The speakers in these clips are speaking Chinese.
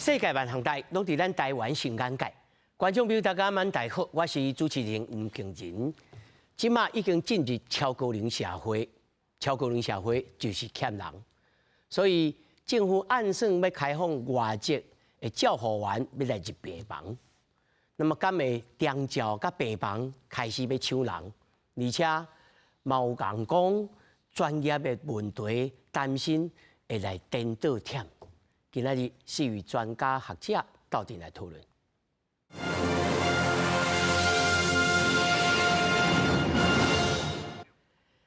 世界萬行台攏佇咱台灣成眼界，觀眾朋友大家晚大好，我是主持人吳敬仁。即馬已經進入超高齡社會，超高齡社會就是欠人，所以政府按算要開放外籍的照護員要來入病房，那麼敢會長照甲病房開始要搶人，而且嘛有人講專業的問題，擔心會來顛倒忝。今仔日4位專家學者鬥陣來討論。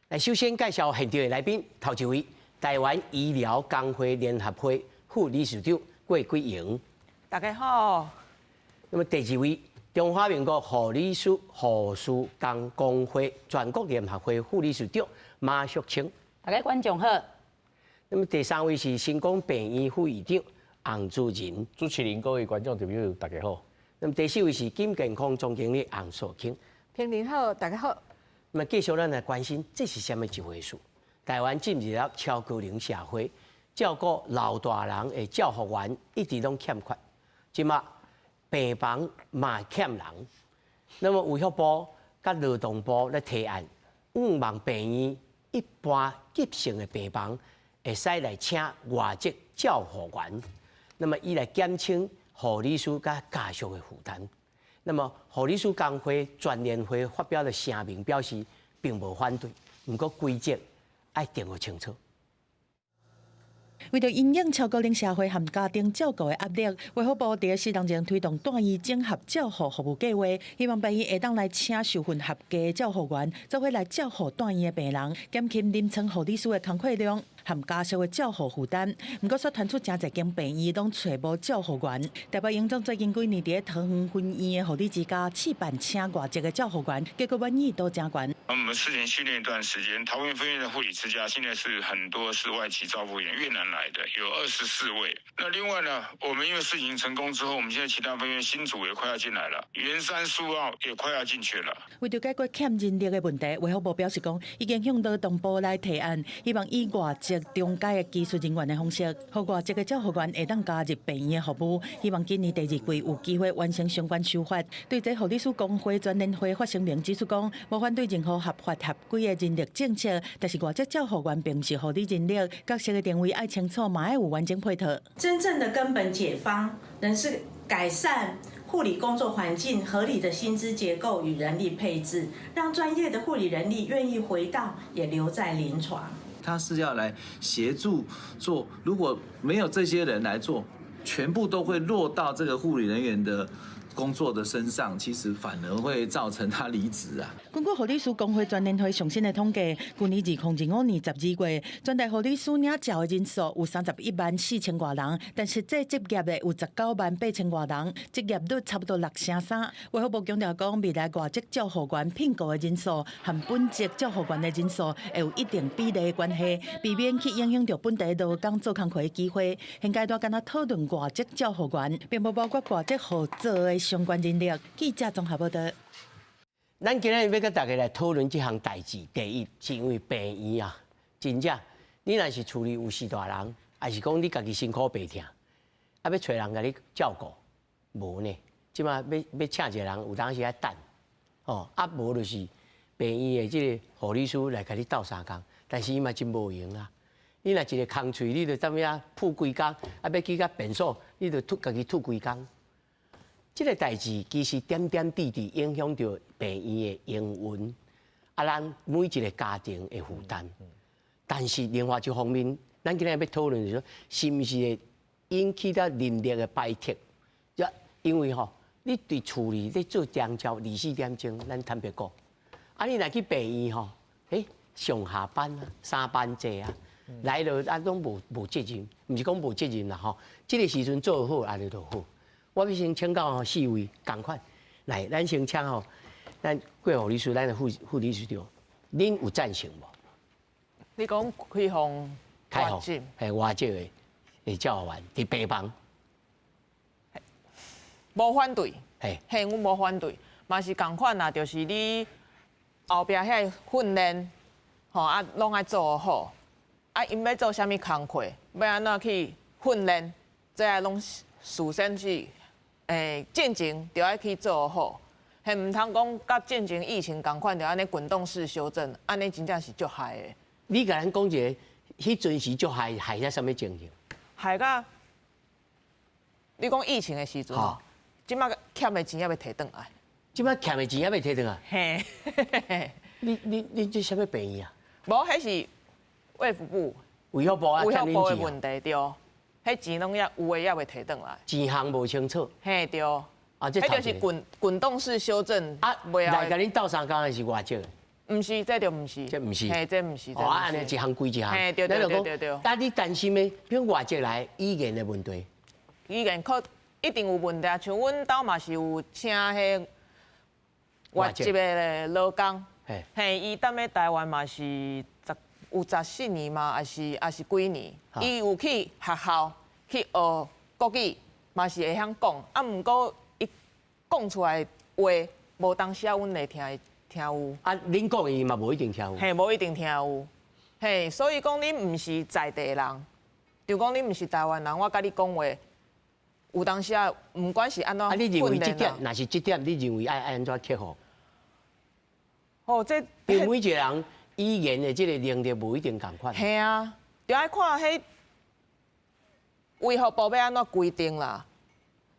來，首先介紹現場的來賓，頭一位台灣醫療工會聯合會副理事長郭桂瑩，大家好。那麼第二位中華民國護理師護士工會全國聯合會副理事長馬淑清，大家觀眾好。那麼第三位是新光病院副院長洪主任，主持人各位觀眾朋友大家好。那麼第四位是金健康總經理洪素卿，平林好，大家好。那麼繼續咱來關心，這是什麼一回事？台灣進入了超高齡社會，照顧老大人的照護員一直攏欠缺，即馬病房嘛欠人。那麼衛福部甲勞動部咧提案，望病院一般急性的病房會使來請外籍照護員，那麼以來減輕護理師甲家屬的負擔。那麼，護理師工會全聯會發表了聲明，表示並無反對，不過規則要定得清楚。為着因應超高齡社會和家庭照顧的壓力，衛福部佇適當前推動大醫整合照護服務計劃，希望病院會當來請受訓合格的照護員，做伙來照護大醫的病人，減輕臨床護理師的工作量和家屬的照護負擔。不過，卻傳出真儕間病院攏找無照護員。台北榮總最近幾年佇桃園分院的護理之家試辦請外籍的照護員，結果滿意度真懸。我們事前訓練一段時間，桃園分院的護理之家現在是很多是外籍照護員，越南來的有24位。那另外呢，我們因為事情成功之後，我們現在其他分院新組也快要進來了，圓山蘇澳也快要進去了。為了解決欠人力的問題，衛福部表示講，已經向勞動部來提案，希望以外籍中介的技術人員的方式，和外籍的照護員會當加入病院的服務。希望今年第2季有機會完成相關修法。對這護理師工會全聯會發聲明指出講，無反對任何合法合規的人力政策，但是外籍照護員並不是護理人力，角色的定位要清楚，嘛要有完整配套。真正的根本解方，仍是改善護理工作環境、合理的薪資結構與人力配置，讓專業的護理人力願意回到也留在臨床。他是要來協助做，如果沒有這些人來做，全部都會落到這個護理人員的工作的身上，其實反而會造成他離職啊。根據護理師工會全聯會上新的統計，去年2025年12月，全台護理師領照的人數有31萬4千多人，但實際執業的有19萬8千多人，執業率差不多6%。衛福部強調講，未來外籍照護員聘雇的人數和本籍照護員的人數會有一定比例的關係，避免去影響到本地勞工做工課的機會。現階段敢若討論外籍照護員，並無包括外籍合作的相關人力。記者綜合報道。咱今日要跟大家來討論這項代志。第一，是因為病院啊，真正你若是處理有4大人，還是講你家己辛苦白疼，要找人甲你照顧，無呢？即馬要請一個人，有當時要等，哦，無就是病院的這個護理師來甲你鬥3工，但是伊嘛真無用啊。你若一個空喙，你就踮遐吐規工，要去甲診所，你就家己吐規工。這個代誌其實點點滴滴影響到病院的營運，咱每一個家庭的負擔。但是另外一方面，咱今日要討論就是說，是不是會引起到人力的敗退？因為你對處理你做長照24點鐘，咱坦白講，你若去病院上下班啊，3班制啊，來了攏無責任，唔是講無責任啦這個時陣做好，安尼就好。我要先請教4位同款，來，咱先請咱郭護理師，咱的副理事長，恁有贊成無？你講開放外籍，係外籍的照護員佇病房，無反對，係阮無反對，嘛是共款啦，就是你後壁遐訓練，攏愛做好，因要做啥物工課，要安怎去訓練，這些攏首先是，進前就要去做好，係唔通講甲進前疫情同款，就安尼滾動式修正，安尼真正是足害的。你甲咱講一個，迄陣時足害咗什麼情形？害甲你講疫情的時陣吼，即馬欠的錢也要摕轉來。即擺欠的錢也要摕轉來。嘿，你這什麼病院啊？無，迄是衛福部。衛福部啊，欠恁錢。問題對，迄錢攏也有誒，也要摕轉來。錢項無清楚。嘿對。啊，這就是滾動式修正。啊，來甲恁鬥相共的是偌少？毋是，這就毋是。這毋是。嘿，這毋是。哦，安尼一項歸一項。嘿，對。但你擔心的，比如外籍來語言的問題。語言可一定有問題啊，像阮兜嘛是有請迄外籍的勞工。嘿，伊踮咧台灣嘛是有14年嘛，還是幾年？伊有去學校去學國語，嘛是會曉講。啊，毋過伊講出來話，無當時啊，阮會聽有。啊，恁講伊嘛無一定聽有。嘿，無一定聽有。嘿，所以講你毋是在地人，就講你毋是台灣人，我甲你講話，有當時啊，毋管是安怎。啊，你認為這點，若是這點，你認為愛安怎克服？哦，這因為每一個人語言的這個能力無一定共款。係啊，就愛看迄衛福部要安怎規定啦。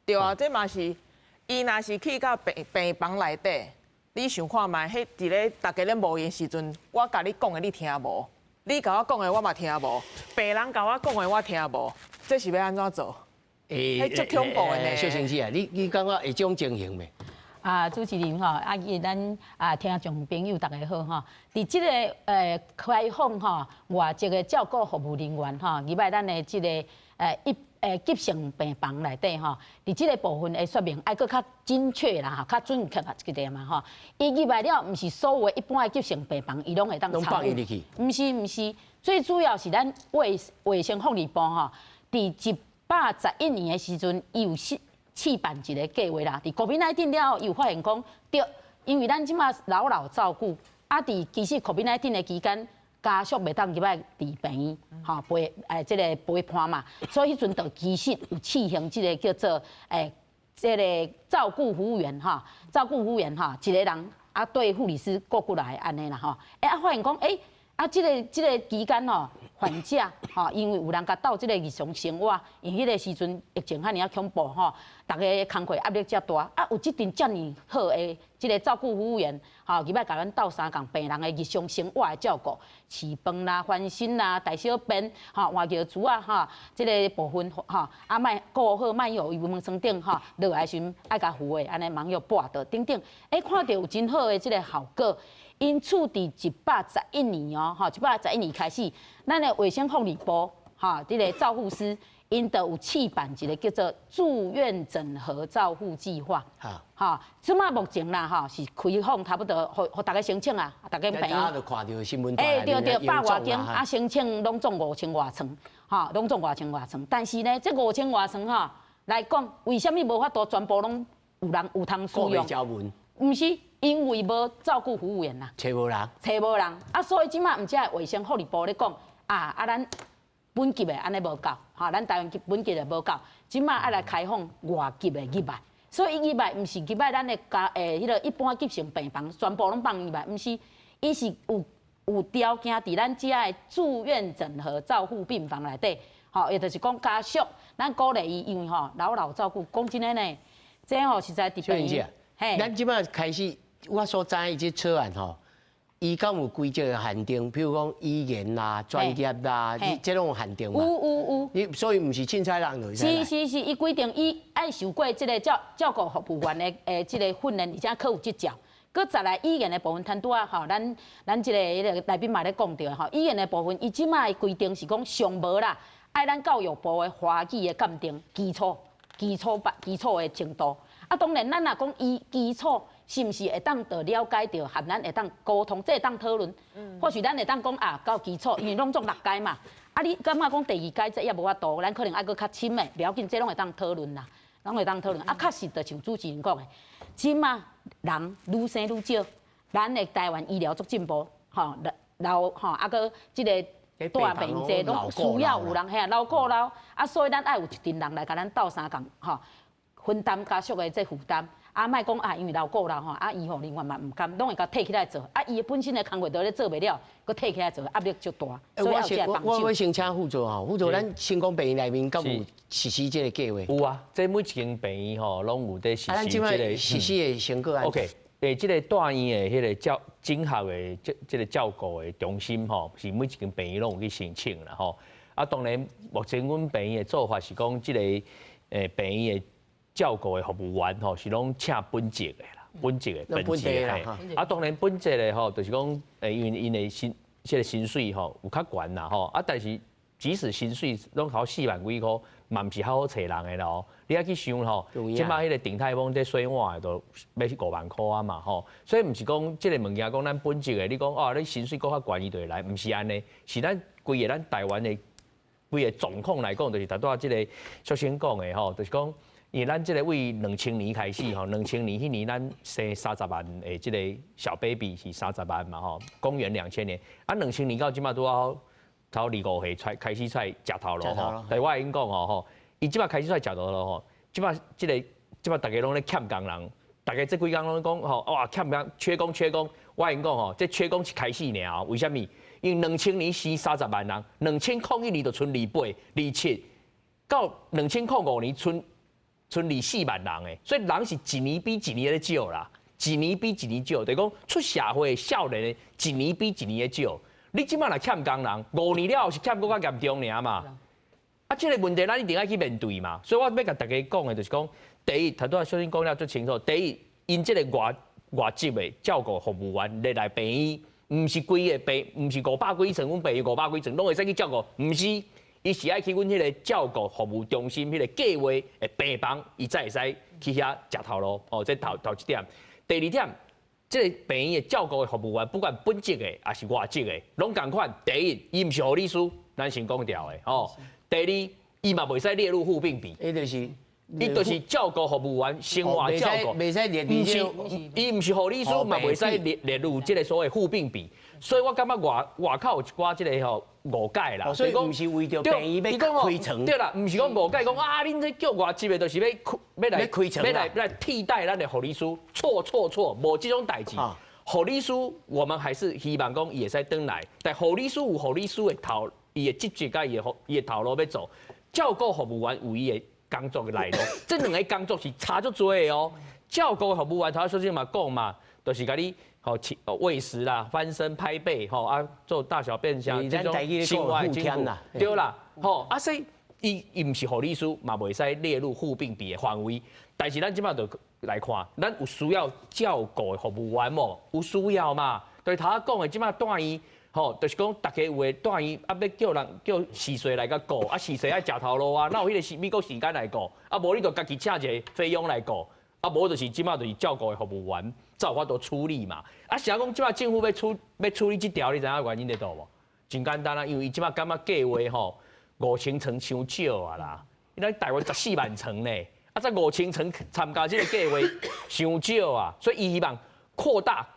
對啊，這嘛是伊若是去到病房內底，你想看覓，迄佇咧大家咧無言時陣，我甲你講的你聽無，你甲我講的我嘛聽無，病人甲我講的我聽無，這是要安怎做？迄足恐怖的呢。小星姐啊，你感覺會這種情形沒？啊，主持人吼，啊，咱聽眾朋友大家好吼。佇即個開放吼，外籍的照顧服務人員吼，入來咱的即個急性病房內底吼，佇即個部分的說明愛擱較精確啦，吼，較準確啊，一個嘛吼。伊入來了，毋是所有的一般的急性病房，伊攏會當參與。毋是，最主要是咱衛生福利部吼，佇111年的時陣，伊有試辦一個計劃啦，佇COVID-19了後，伊有發現講，對，因為咱即馬老照顧，啊，佇其實COVID-19的期間，家屬袂當入來佇病院，吼陪即個陪伴嘛，所以迄陣就其實有試行即個叫做即個照顧服務員哈，照顧服務員哈，一個人啊對護理師過過來安尼啦吼，啊發現講即個期間吼。患者吼，因為有人甲鬥即個日常生活，因迄個時陣疫情遐爾啊恐怖吼，大家工課壓力遮大，啊有即陣遮爾好的即個照顧服務員，吼，伊要甲咱鬥相共病人的日常生活的照顧，飼飯啦、翻身啦、大小便，吼，換尿珠啊，吼，即個部分吼，啊莫顧好，莫有伊門床頂吼，落來時陣愛甲扶的，安尼網友跋倒等等，看到有真好的即個效果。因此，佇111年哦，吼，111年開始，咱的衛生福利部，吼，這個照護師，因就有試辦一個叫做住院整合照護計劃，吼，即馬目前啦，吼，是開放差不多，互大家申請啊，大家朋友。大家都看到新聞台。對，100外間，啊，申請攏總5000外床，吼，攏總5000外床。但是呢，這5000外床吼來講，為什麼無法度全部攏有人有通使用？毋是。因為無照顧服務員啦，找無人，啊，所以即馬毋只衛生福利部咧講，咱本級的安尼無夠，吼，咱台灣級本級的無夠，即馬愛來開放外級的入來，所以伊入來毋是入來咱的迄個一般急性病房，全部攏放入來，毋是，伊是有條件佇咱遮的住院整合照護病房內底，吼，也就是講家屬，咱鼓勵伊，因為吼老照顧，講真誒呢，這吼實在佇病院，嘿，咱即馬開始。我所知伊即草案吼，伊敢有規則嘅限定，比如講語言啦、專業啦，即種限定嘛。有。你所以毋是凊彩人就會使來。是，伊規定伊愛受過即個照顧服務員的即個訓練，而且可有執照。擱再來語言的部分，攤拄啊吼，咱即個來賓嘛咧講到吼，語言的部分，伊即馬的規定是講上無啦，愛咱教育部的華語的鑑定基礎的程度。啊，當然咱若講伊基礎。是毋是會當着了解到，和咱會當溝通，這會當討論。或許咱會當講到基礎，因為攏總6階嘛。啊，你感覺講第2階這也無法度，咱可能愛擱較深的，不要緊，這攏會當討論啦，攏會當討論。啊，確實就像主持人講的，即馬人愈生愈少，咱的台灣醫療足進步，吼，然後吼，啊擱即個大面積攏需要有人遐勞固勞，啊，所以咱愛有一群人來甲咱鬥相共吼，分擔家屬的這負擔。啊，莫講啊，因為勞固勞吼，啊，醫護人員嘛唔甘，攏會甲摕起來做，啊，伊本身的工作都咧做袂了，佫摕起來做，壓力足大，所以要這幫手。我先請副座吼，副座，咱成功病院內面敢有實施這個計劃？有啊，這每一間病院吼，攏有在實施這個實施的成果。OK， 這個大醫院的迄個整合的這個照顧的中心吼，是每一間病院攏有去申請啦吼。啊，當然目前阮病院的做法是講，這個病院的照顧的服務員吼，是攏請本職的啦，本職的嘿。啊，當然本職的吼，就是講因為因的薪水吼有較懸啦吼。啊，但是即使薪水攏考4萬幾塊，嘛毋是好好找人的咯。你愛去想吼，即擺迄個鼎泰豐在洗碗的都要5萬塊啊嘛吼。所以毋是講即個物件講咱本職的，你講哦，你薪水較懸伊就會來，毋是安尼，是咱規個咱台灣的規個狀況來講，就是頭拄仔即個首先講的吼，就是講。因為咱這個為2000年開始吼，2000年迄年咱生30萬的這個小 baby 是30萬嘛吼，公元2000年，啊2000年到即馬拄好到25歲開始出來食頭路吼，但我已經講吼，伊即馬開始出來食頭路吼，即馬大家攏咧欠工人，大家這幾工攏講吼，哇欠工缺工，我已經講吼，這缺工是開始爾，為什麼？因為2000年死30萬人，2001年就剩28、27，到2005年剩24萬人誒，所以人是一年比一年咧少啦，一年比一年少，就是講出社會少年的一年比一年咧少。你即擺來欠工人，5年了後是欠佫較嚴重爾嘛。啊，這個問題咱一定要去面對嘛。所以我要甲大家講的就是講，第一，頭拄仔小新講了最清楚，第一，因這個外籍的照顧服務員來病院，毋是規個病，毋是500幾床，阮病院500幾床，攏會使去照顧，毋是。伊是愛去阮迄個照顧服務中心迄個計劃的病房，伊才會使去遐食頭路。哦，這頭一點。第二點，這個病院的照顧的服務員，不管本職的還是外籍的，攏共款。第一，伊毋是護理師，咱先講掉的。哦，第二，伊嘛袂使列入護病比。伊就是照顧服務員，生活照顧，袂使列入。伊毋是護理師，嘛袂使列入這個所謂護病比。所以我感覺外口有一寡這個吼誤解啦，所以講毋是為着病院要開床，對啦，毋是講誤解講啊，恁這叫外籍的，就是要來開床，要來替代咱的護理師，錯，無這種代志。護理師我們還是希望講伊會使轉來，但護理師有護理師的頭，伊的職責甲伊的頭路要做，照顧服務員有伊的工作的內容，這兩個工作是差足多的哦。照顧服務員頭首先嘛講嘛，就是甲你。吼，餵食啦，翻身拍背，吼啊，做大小便像這種生活經護，對啦，吼啊，所以伊毋是護理師，嘛袂使列入護病比的範圍。但是咱即馬就來看，咱有需要照顧的服務員無？有需要嘛？對頭仔講的即馬大醫，吼，就是講大家有誒大醫，啊要叫人叫時勢來甲顧，啊時勢愛食頭路啊，哪有迄個美國時間來顧？啊無你就家己請一個費用來顧。啊，無就是即馬就是照顧的服務員，才有法度處理嘛。啊，是啊，講即馬政府要處理這條，你知影原因在倒無？真簡單啦，因為伊即馬感覺計劃吼5000床傷少啊啦，因為台灣14萬床呢，啊，這5000床參加這個計劃傷少啊，所以伊希望擴大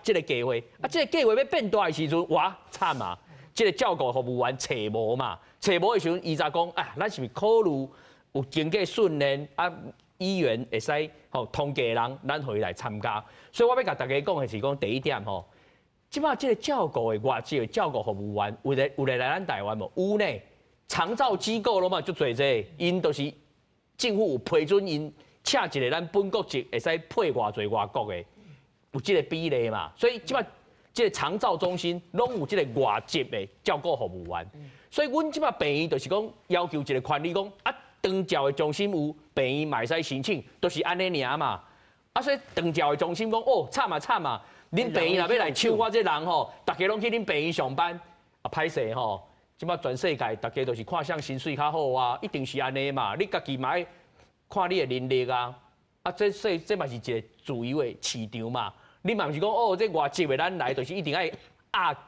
這個計劃。啊，這個計劃要變大的時陣，哇，慘啊！這個照顧服務員找無嘛，找無的時陣，伊才講，啊，咱是毋是考慮有經過訓練啊？醫院會使吼通過人，咱可以來參加。所以我要甲大家講的是講第一點吼，即馬即個照顧的外籍的照顧服務員，有來咱台灣無？有呢，長照機構攏嘛足濟濟，因就是政府有批准因請一個咱本國籍會使配偌濟外國的，有即個比例嘛。所以即馬即個長照中心攏有即個外籍的照顧服務員。所以阮即馬病院就是講要求一個權利講啊。長照的中心有病院嘛會使申請，都是安尼爾嘛。啊，所以長照的中心講哦，慘啊！恁病院若要來搶我這人吼，大家攏去恁病院上班，啊歹勢吼，即馬全世界大家都是看向薪水較好啊，一定是安尼嘛。你家己嘛愛看你的能力啊，啊這嘛是一個自由的市場嘛。你嘛毋是講哦，這外籍的咱來就是一定愛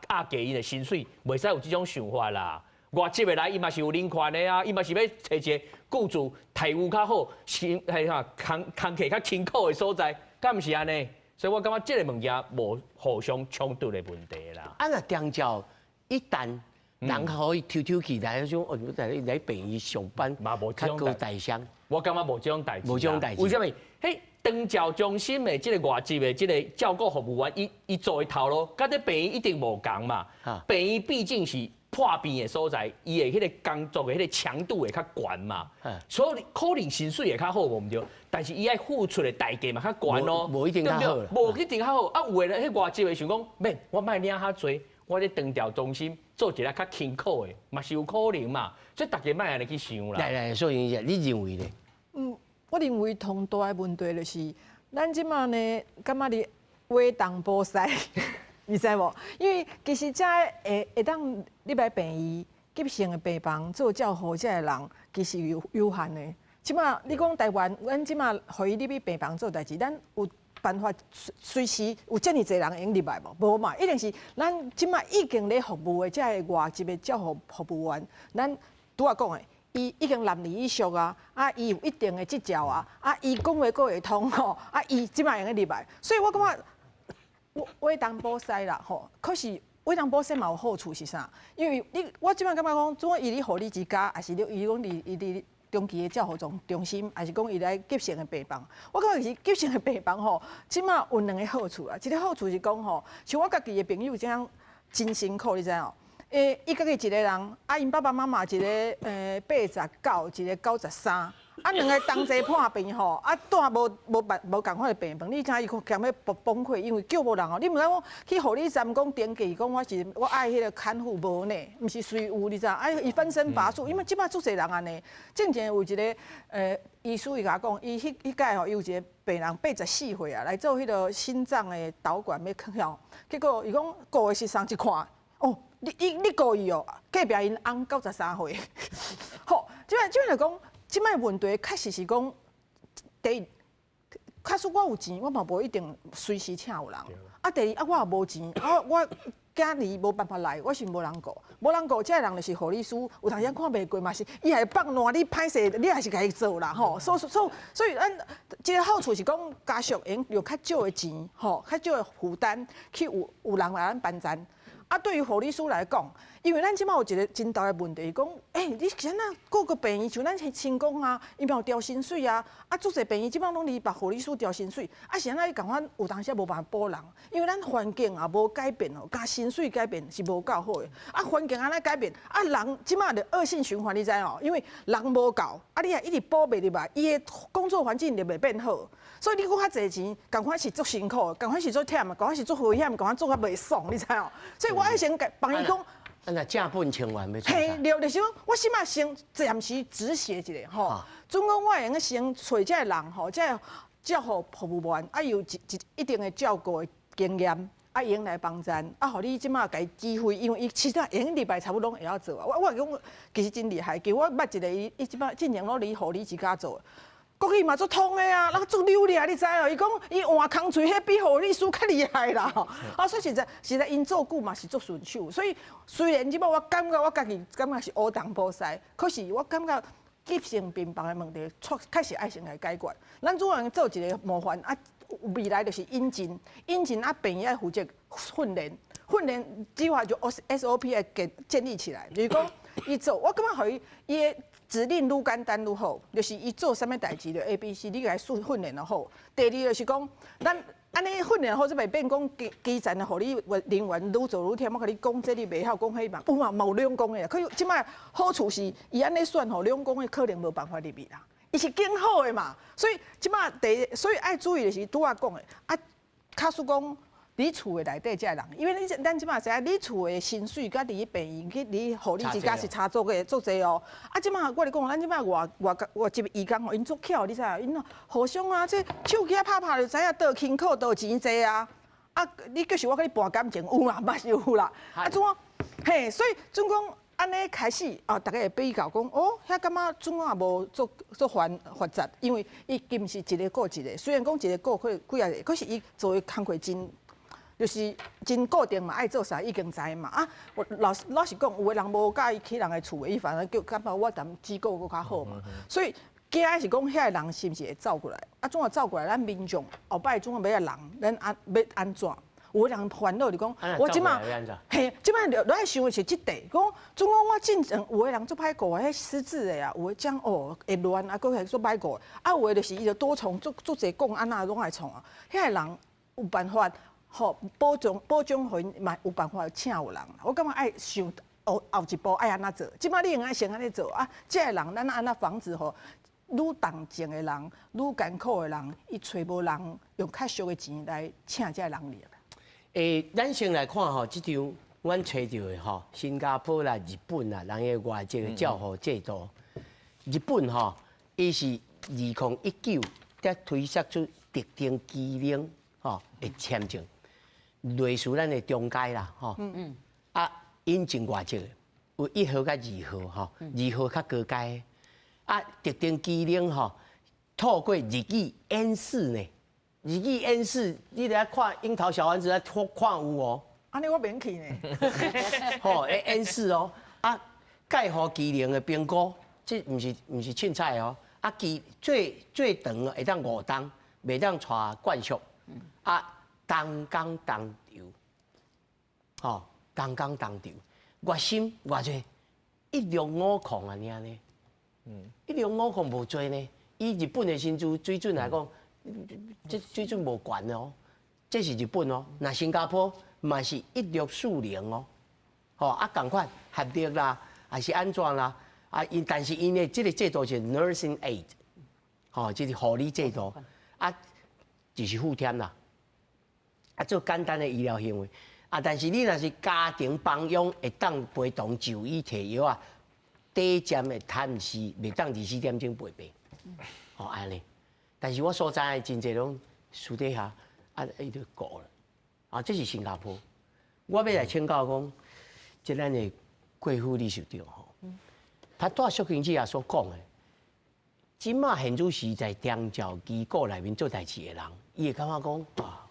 壓低因的薪水，袂使有這種想法啦。外籍的來，伊嘛是有人權的啊，伊嘛是要找一個雇主待遇較好、工課較辛苦的所在，敢毋是安尼？所以我感覺這個物件無互相衝突的問題啦。啊，那長照一旦人可以抽起來，種哦，來病院上班，較高大聲。我感覺無這種代志。無這種代志。為什麼？嘿，長照中心的這個外籍的這個照顧服務員，伊做的頭路，跟這病院一定無同嘛。病院畢竟是破病的所在，伊的迄個工作的迄個強度會較懸嘛。所以可能薪水會較好，無毋對。但是伊愛付出的代價嘛較懸咯。無一定較好。無一定較好。啊，有的迄外籍的想講，免我賣領較濟。我咧長照中心做一個較輕苦的，嘛是有可能嘛，所以大家莫安尼去想啦。來，所以你認為咧？我認為同大的問題就是，咱即馬呢，感覺你為東補西，你知無？因為其實遮會當你來病院急性的病房做照護遮的人，其實有限的。即馬你講台灣，咱即馬可以你去病房做代志，咱有辦法隨時有遮爾濟人用入來無？無嘛，一定是咱即馬已經咧服務的遮個外籍的照護服務員，咱拄仔講的，伊已經6年以上啊，伊有一定的執照啊，伊講話佫會通吼，伊即馬用入來，所以我感覺為東補西啦吼。可是為東補西嘛有好處是啥？因為我即馬感覺講，總伊咧護理之家，還是伊講伊長期的照護中心，還是講伊來急性的病房，我感覺是急性的病房吼，即馬有2個好處啊。一個好處是講吼，像我家己的朋友這樣真辛苦，你知影？伊家己一個人，因爸爸媽媽一個89，一個93，2個同齊破病吼，住無共款的病房，你知影伊兼要崩潰，因為叫無人哦。你毋敢講去護理站講登記，講我愛迄個看護無呢，毋是隨有你知影？伊分身乏術，因為即擺足儕人安尼。之前有一個醫師伊甲我講，伊迄屆吼有一個病人84歲啊，來做迄個心臟的導管要敲，結果伊講顧的是上一看，哦。你故意哦，隔壁因翁93歲，好，即擺就講，即擺問題確實是講，第一，假使我有錢，我嘛無一定隨時請有人。第二，我也無錢，我家裡無辦法來，我是無人顧，無人顧，這個人就是護理師，有當時看袂過嘛是，伊還放爛，你歹勢，你還是家己做啦吼。所以咱即個好處是講，家屬用較少的錢，吼，較少的負擔去有人來咱辦zan對於護理師來講，因為咱即擺有一個真大的問題，講，你像咱各個病院像咱成功啊，伊嘛有調薪水啊，足儕病院即擺攏離別護理師調薪水，是安怎共款有當時無辦法補人，因為咱環境也無改變哦，加薪水改變是無夠好的，環境安尼改變，人即擺就惡性循環，你知哦，因為人無夠，你也一直補袂入來，伊的工作環境就袂變好。所以你擱較濟錢，共款是足辛苦，共款是足忝，共款是足危險，共款做較袂爽，你知哦？所以我愛先幫伊講，那正本清源要做啥？嘿，對，就是講我起碼先暫時止血一下吼。總共我會用先找這個人吼，這個照護服務員有一定的照顧的經驗，用來幫咱，互你即馬給機會，因為伊其他用禮拜差不多會曉做啊。我講其實真厲害，其實我捌一個伊即馬進前攏離護理之家做。國語嘛足通的啊，那足溜咧，你知哦？伊講伊換空喙，迄比護理師較厲害啦。所以實在因做久嘛是足順手。所以雖然即擺我感覺我家己感覺是烏東補西，可是我感覺急性病房的問題確實愛先來解決。咱主要做一個模範未來就是引進病院負責訓練計劃就 SOP 要建立起來。就是講伊做，我感覺互伊的指令愈簡單愈好，就是伊做啥物代誌就 ABC， 你來訓練就好。第二就是講，咱安尼訓練好，就袂變講基層的護理人員愈做愈忝。我甲你講，這你袂曉講迄嘛，有嘛冇兩公的。可是即擺好處是，伊安尼選吼兩公的可能無辦法入去啦。伊是更好的嘛，所以即擺所以愛注意的是拄仔講的假使講。你厝的內底遮人，因為咱即馬知影，你厝的薪水甲你病院去你護理之家是差足個足濟哦。即馬我咧講，咱即馬外籍移工吼，因足巧，你知影？因互相啊，這手機拍就知影倒輕苦倒錢濟啊。你繼續我甲你談感情，有啦，嘛是有啦。怎啊？嘿，所以總講安尼開始大家會比較講，遐感覺總也無做繁雜，因為伊毋是一個顧一個，雖然講一個顧幾啊個，可是伊做的工課真。就是真固定嘛，愛做啥已經知嘛。我老實講，有個人無介意去人的厝，伊反正叫感覺我談機構佫較好嘛。所以驚是講遐個人是毋是會走過來？怎啊走過來？咱民眾後擺總要個人，咱要安怎？有的人煩惱就講，我即馬嘿，即馬就愛想的是即地，講總講我進城，有的人做歹顧，迄失智的啊，有的講哦會亂啊，佫係做歹顧，啊有的就是伊就多創做儕講安那攏愛創啊，遐個人有辦法吼保障互因嘛有辦法請有人，我感覺愛想。後一步愛安怎做？即擺你應該先安尼做啊！這個人咱安怎防止吼，愈重症的人、愈艱苦的人，伊找無人用較俗的錢來請這個人嚟。咱先來看吼，即張阮找到的吼，新加坡啦、日本啦，人嘅外籍嘅照護制度。日本吼，伊是2019才推設出特定機能吼嘅簽證，類似咱嘅中介啦吼。啊。引進外籍的有1號甲2號吼，2號較高階啊，特定機能吼，透過日語演示呢，日語演示，你來看櫻桃小丸子來看有哦。安尼我免去呢。吼，演示哦，啊，介乎機能的評估，這毋是凊彩哦，啊，最長會當5檔，袂當帶慣屬，啊，當工當酬，吼。剛剛當調，月薪偌濟105啊，爾呢？105無濟呢。以日本的薪資水準來講，這水準無懸哦。這是日本哦，那新加坡嘛是1640哦。吼啊，共款合約啦，還是安怎啦？啊，但是因的這個制度是 nursing aid， 吼，這是護理制度啊，就是附添啦。啊，做簡單的醫療行為。啊！但是你若是家庭幫傭，會當陪同就醫摕藥啊，第一站會探視，袂當24點鐘陪病，吼安尼。但是我所知的真濟攏私底下啊，伊就過了。啊，這是新加坡。我要來請教講，即咱的貴婦理事長吼，他帶蕭經理也所講的，即馬現主是在長照機構內面做代志的人，伊會感覺講啊。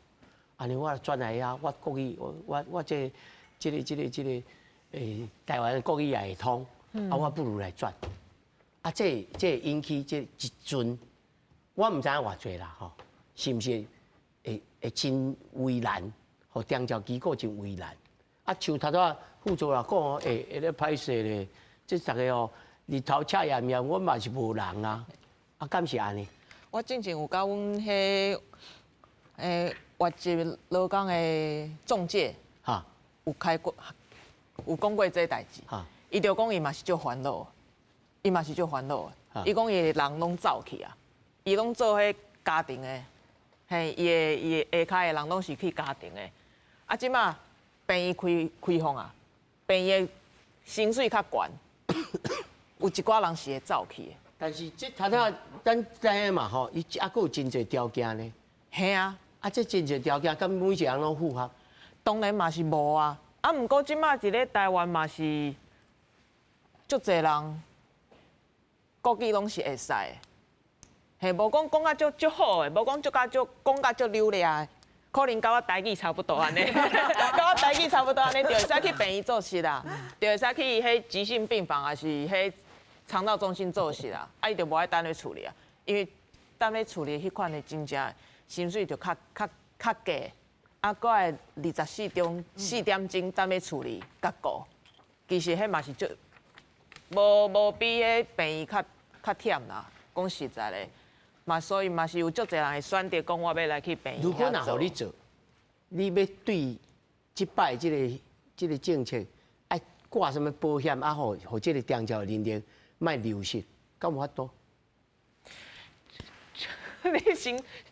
安尼我轉來呀，我國語，我這個台灣國語也會通，啊，我不如來轉，啊，這引起這一陣，我唔知影偌濟啦吼，是唔是會真為難，互長照機構真為難，啊，像頭仔副座啦講哦，會咧歹勢咧，即逐個哦日頭赤炎炎，我嘛是無人啊，啊，敢是安尼？我之前有甲阮迄外籍勞工的仲介，哈，有開過，有講過這個代志，哈，伊就講伊嘛是足煩惱，伊嘛是足煩惱的，伊講伊的人攏走去啊，伊攏做迄家庭的，嘿，伊的下骹的人攏是去家庭的，啊，即馬病院開放啊，病院的薪水較懸，有一寡人是會走去的。但是這頭仔咱知影嘛吼，伊還佫有真濟條件呢。係啊。啊，這真濟條件，敢每一個人攏符合？當然嘛是無啊！啊，毋過即馬佇咧台灣嘛是足濟人國語攏是會使的，嘿，無講甲足好的，無講講甲足流利的，可能甲我台語差不多安尼，甲我台語差不多安尼，就會使去病院做事啦，就會使去迄急性病房，還是迄腸道中心做事啦，啊，伊就無愛單位處理啊，因為單位處理迄款的真正。薪水就較低，啊，佫愛24中4點鐘等要處理甲顧，其實迄嘛是足無比迄病院較忝啦。講實在咧，嘛所以嘛是有足濟人會選擇講我要來去病院。如果若互你做，你要對即擺即個政策愛掛什麼保險啊？互即個長照人力莫流失，敢有法度？你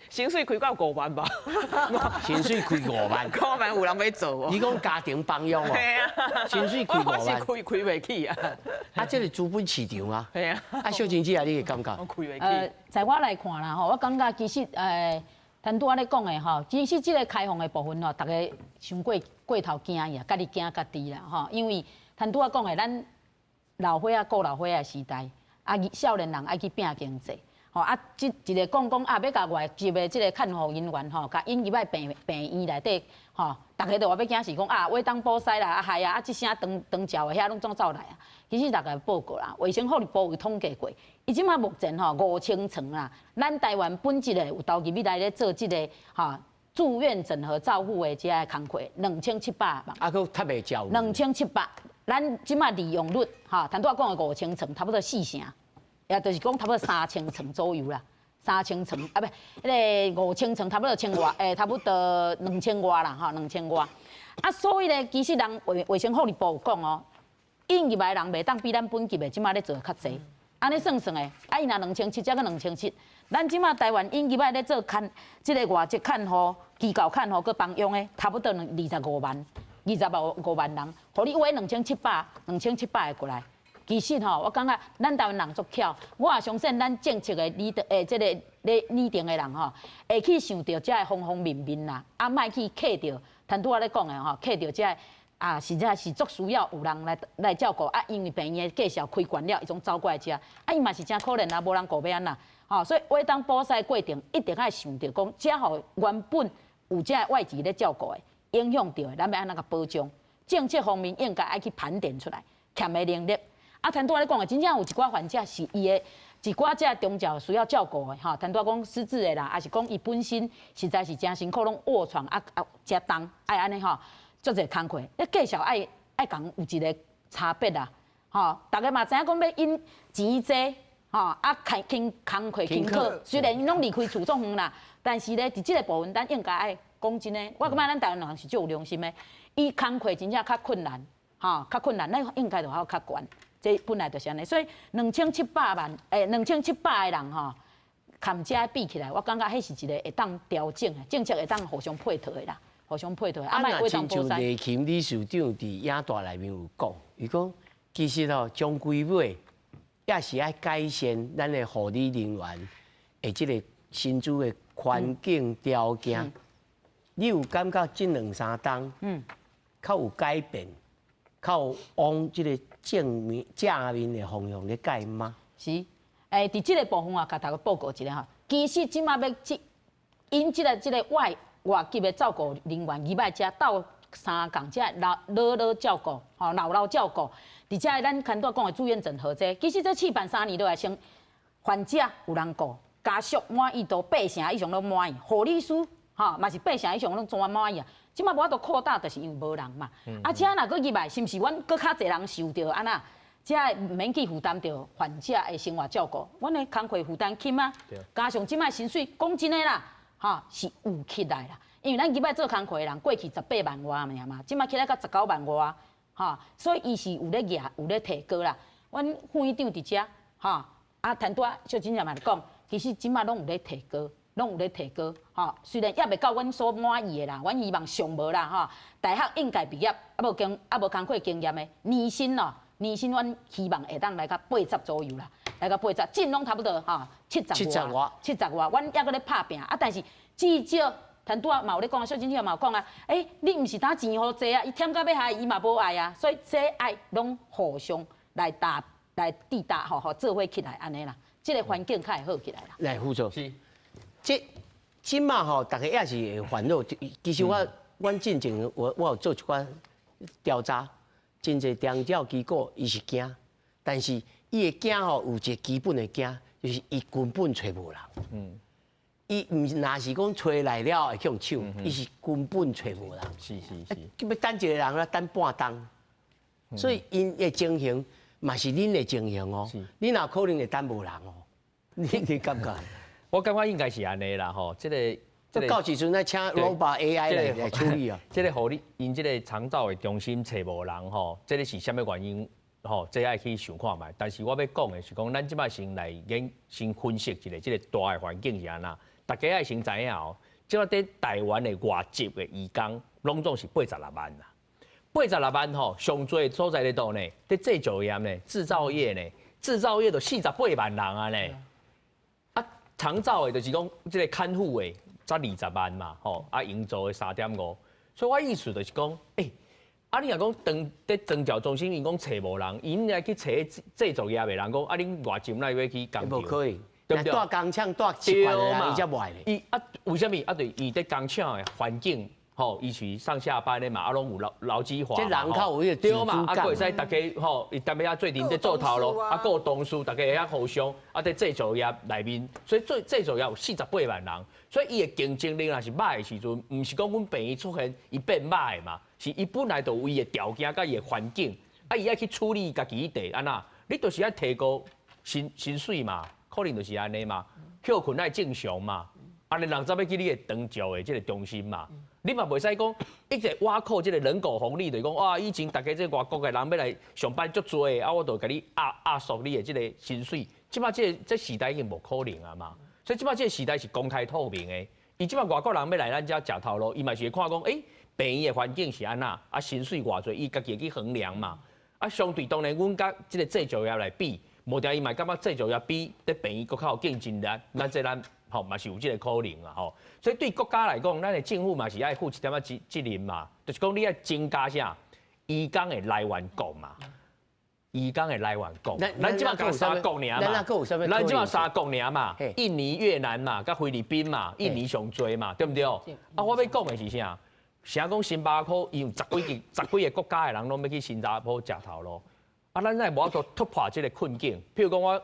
薪水開到5萬吧？薪水開5萬，5萬有人要做哦。你講家庭幫傭哦？係啊，薪水開5萬，我是開袂起啊。啊，這個資本市場啊。係啊。啊，蕭經理啊，你個感覺？我開袂起。在我來看啦吼，我感覺其實咱拄仔咧講的吼，其實這個開放的部分吼，大家傷過頭驚伊啊，家己驚家己啦吼，因為咱拄仔講的，咱老歲仔過老歲仔的時代，啊，少年人愛去拼經濟。吼啊，即一個講啊，要甲外籍的即個看護人員吼，甲引入來病院內底吼，大家都話要驚是講啊，話當補篩啦，啊係啊，即聲長照的遐攏總走來啊。其實大家報告啦，衛生福利部有統計過，伊即馬目前吼5000床啦，咱台灣本籍的有投入來咧做即個吼住院整合照護的這個工課2700萬。啊，佫較袂照。2700，咱即馬利用率哈，坦拄我講的5000床，差不多4成，也就是講差不多3000床左右啦，3000床啊不，迄個5000床差不多1000外，差不多2000外啦哈，2000外。啊，所以咧，其實人衛生福利部講哦，引入來的人袂當比咱本級的即馬咧做較濟。安尼算算誒，啊伊若2700才個2700，咱即馬台灣引入來咧做看，即個外籍看護、機構看護佮幫傭誒，差不多25萬人，互你話2700個過來。其實吼，我感覺咱台灣人足巧，我也相信咱政策誒即個咧擬定誒人吼，會去想到遮個方方面面啦，啊莫去客着。坦拄我咧講誒吼，客着遮啊，實在是足需要有人來照顧啊，因為病院介紹開關了，伊種走過來遮，啊伊嘛是真可憐啊，無人顧要安那，吼，所以話當補篩過程一定愛想着講，遮吼原本有遮外籍咧照顧誒，影響到誒，咱要安怎個保障？政策方面應該愛去盤點出來，欠誒能力。啊，坦拄我咧講誒，真正有一寡患者是伊誒。一寡遮中照需要照顧的吼，坦拄講失智的啦，還是講伊本身實在是真辛苦，攏臥床遮重，愛安尼吼，足儕工課，你介紹愛共有一個差別啦，吼，大家嘛知影講要因錢濟，吼，啊輕工課輕課，雖然因攏離開厝足遠啦，但是咧，佇即個部分，咱應該愛講真誒，我感覺咱台灣人是最有良心誒，伊工課真正較困難，吼，較困難，咱應該就較懸。這本來就是安尼，所以2700萬，2700個人吼，含遮比起來，我感覺迄是一個會當調整的，政策會當互相配套的啦，互相配套的。啊，那親像賴清理事長佇野大內面有講，伊講其實吼，終歸尾也是愛改善咱的護理人員的即個薪資的環境條件。你有感覺這2-3冬，較有改變？靠往這個正面的方向咧改嗎？是，佇即個部分我甲大家報告一下吼。其實即馬要因即個外籍的照顧人員，伊來遮鬥3工，遮老照顧，吼老照顧。而且咱看到講的住院整合這，其實這試辦3年落來，先患者有人顧，家屬滿意度8成以上攏滿意，護理師吼嘛是8成以上攏全滿意啊。即馬無法度擴大，就是因為無人嘛。啊，遮若佫入來，是毋是阮佫較濟人受着安那？遮毋免去負擔着患者的生活照顧，阮的工課負擔輕啊。加上即馬薪水，講真誒啦，吼是有起來啦。因為咱入來做工課的人，過去18萬外嘛，即馬起來到19萬外，吼，所以伊是有咧額，有咧提高啦。阮副院長佇遮，吼，啊，坦拄仔小真正嘛講，其實即馬攏有咧提高。攏有咧提高，吼，雖然也袂到阮所滿意的啦，阮希望上無啦，吼，大學應屆畢業，無工課經驗的年薪咯，年薪阮希望會當來到80左右啦，來到80，盡攏差不多吼70外，阮抑閣咧拍拼，啊，但是至少坦拄仔嘛有咧講啊，小真正嘛有講啊，你毋是打錢好濟啊，伊忝到要害伊嘛無愛啊，所以這愛攏互相來抵達，吼，做伙起來安尼啦，即個環境較會好起來啦。來，副總。即馬吼，大家也是會煩惱。其實阮進前我有做一寡調查，真濟長照機構伊是驚，但是伊的驚吼有一個基本的驚，就是伊根本找無人。伊毋若是講找來了會用手，伊是根本找無人。是。要等一個人啦，等半冬。所以因的情形嘛是恁的情形哦。你哪可能會等無人哦？你感覺？我感覺應該是安尼啦吼，這到時陣來請 Robo AI 來處理啊。這個護理因這個長照的中心找無人吼，這個是啥物原因吼？這愛去想看覓。但是我要講的是講，咱即擺先來先分析一下這個大的環境是安那。大家愛先知影哦，即擺在台灣的外籍的移工，攏總是86萬啦。86萬吼，上最所在咧度呢，在製造業呢，製造業就48萬人啊呢。長照的，就是講即個看護的，才20萬嘛，吼，啊，營造的3.5，所以我意思就是講，啊，你若講在長照中心，因講找無人，因來去找製造業的人講，啊，恁外籍哪要去工作？無可以，對不對？帶工廠帶習慣的人，伊才無愛咧。伊啊，為什麼啊？對，伊在工廠的環境吼，伊是上下班的嘛，啊，攏有勞基法嘛，這人口有一個對嘛，啊，自主感會使大家吼，伊踮遐做陣在做頭路，啊，有同事，大家會遐互相，啊，在製造業內面，所以製造業有48萬人，所以伊的競爭力若是歹的時陣，唔是講阮病院出現伊變歹的嘛，是伊本來就有伊的條件甲伊的環境，啊，伊愛去處理家己地安那，你就是愛提高薪水嘛，可能就是安尼嘛，休困愛正常嘛，安尼人才要去你的長照的這個中心嘛。你嘛袂使講一直挖苦這個人口紅利，就是講哇，以前大家這外國的人要來上班足多的，啊，我就給你壓縮你的這個薪水。即馬這時代已經無可能啊嘛，所以即馬這個時代是公開透明的。伊即馬外國人要來咱遮食頭路，伊嘛是會看講，病院的環境是安那，啊，薪水偌濟，伊家己會去衡量嘛。啊，相對當然，阮甲這個製造業來比，無定伊嘛感覺製造業比在病院更較有競爭力，咱這咱。吼，嘛是有這個可能啊，吼，所以對國家來講，咱的政府嘛是愛負一點仔責任嘛，就是講你愛增加啥，移工的來源國嘛，移工的來源國，咱即馬講三國爾嘛，咱即馬三國爾嘛，印尼、越南嘛，甲菲律賓嘛，印尼上多嘛，對不對？啊，我要講的是啥？啥講新加坡伊有十幾個國家的人攏要去新加坡食頭路，啊，咱才無法度突破這個困境。譬如講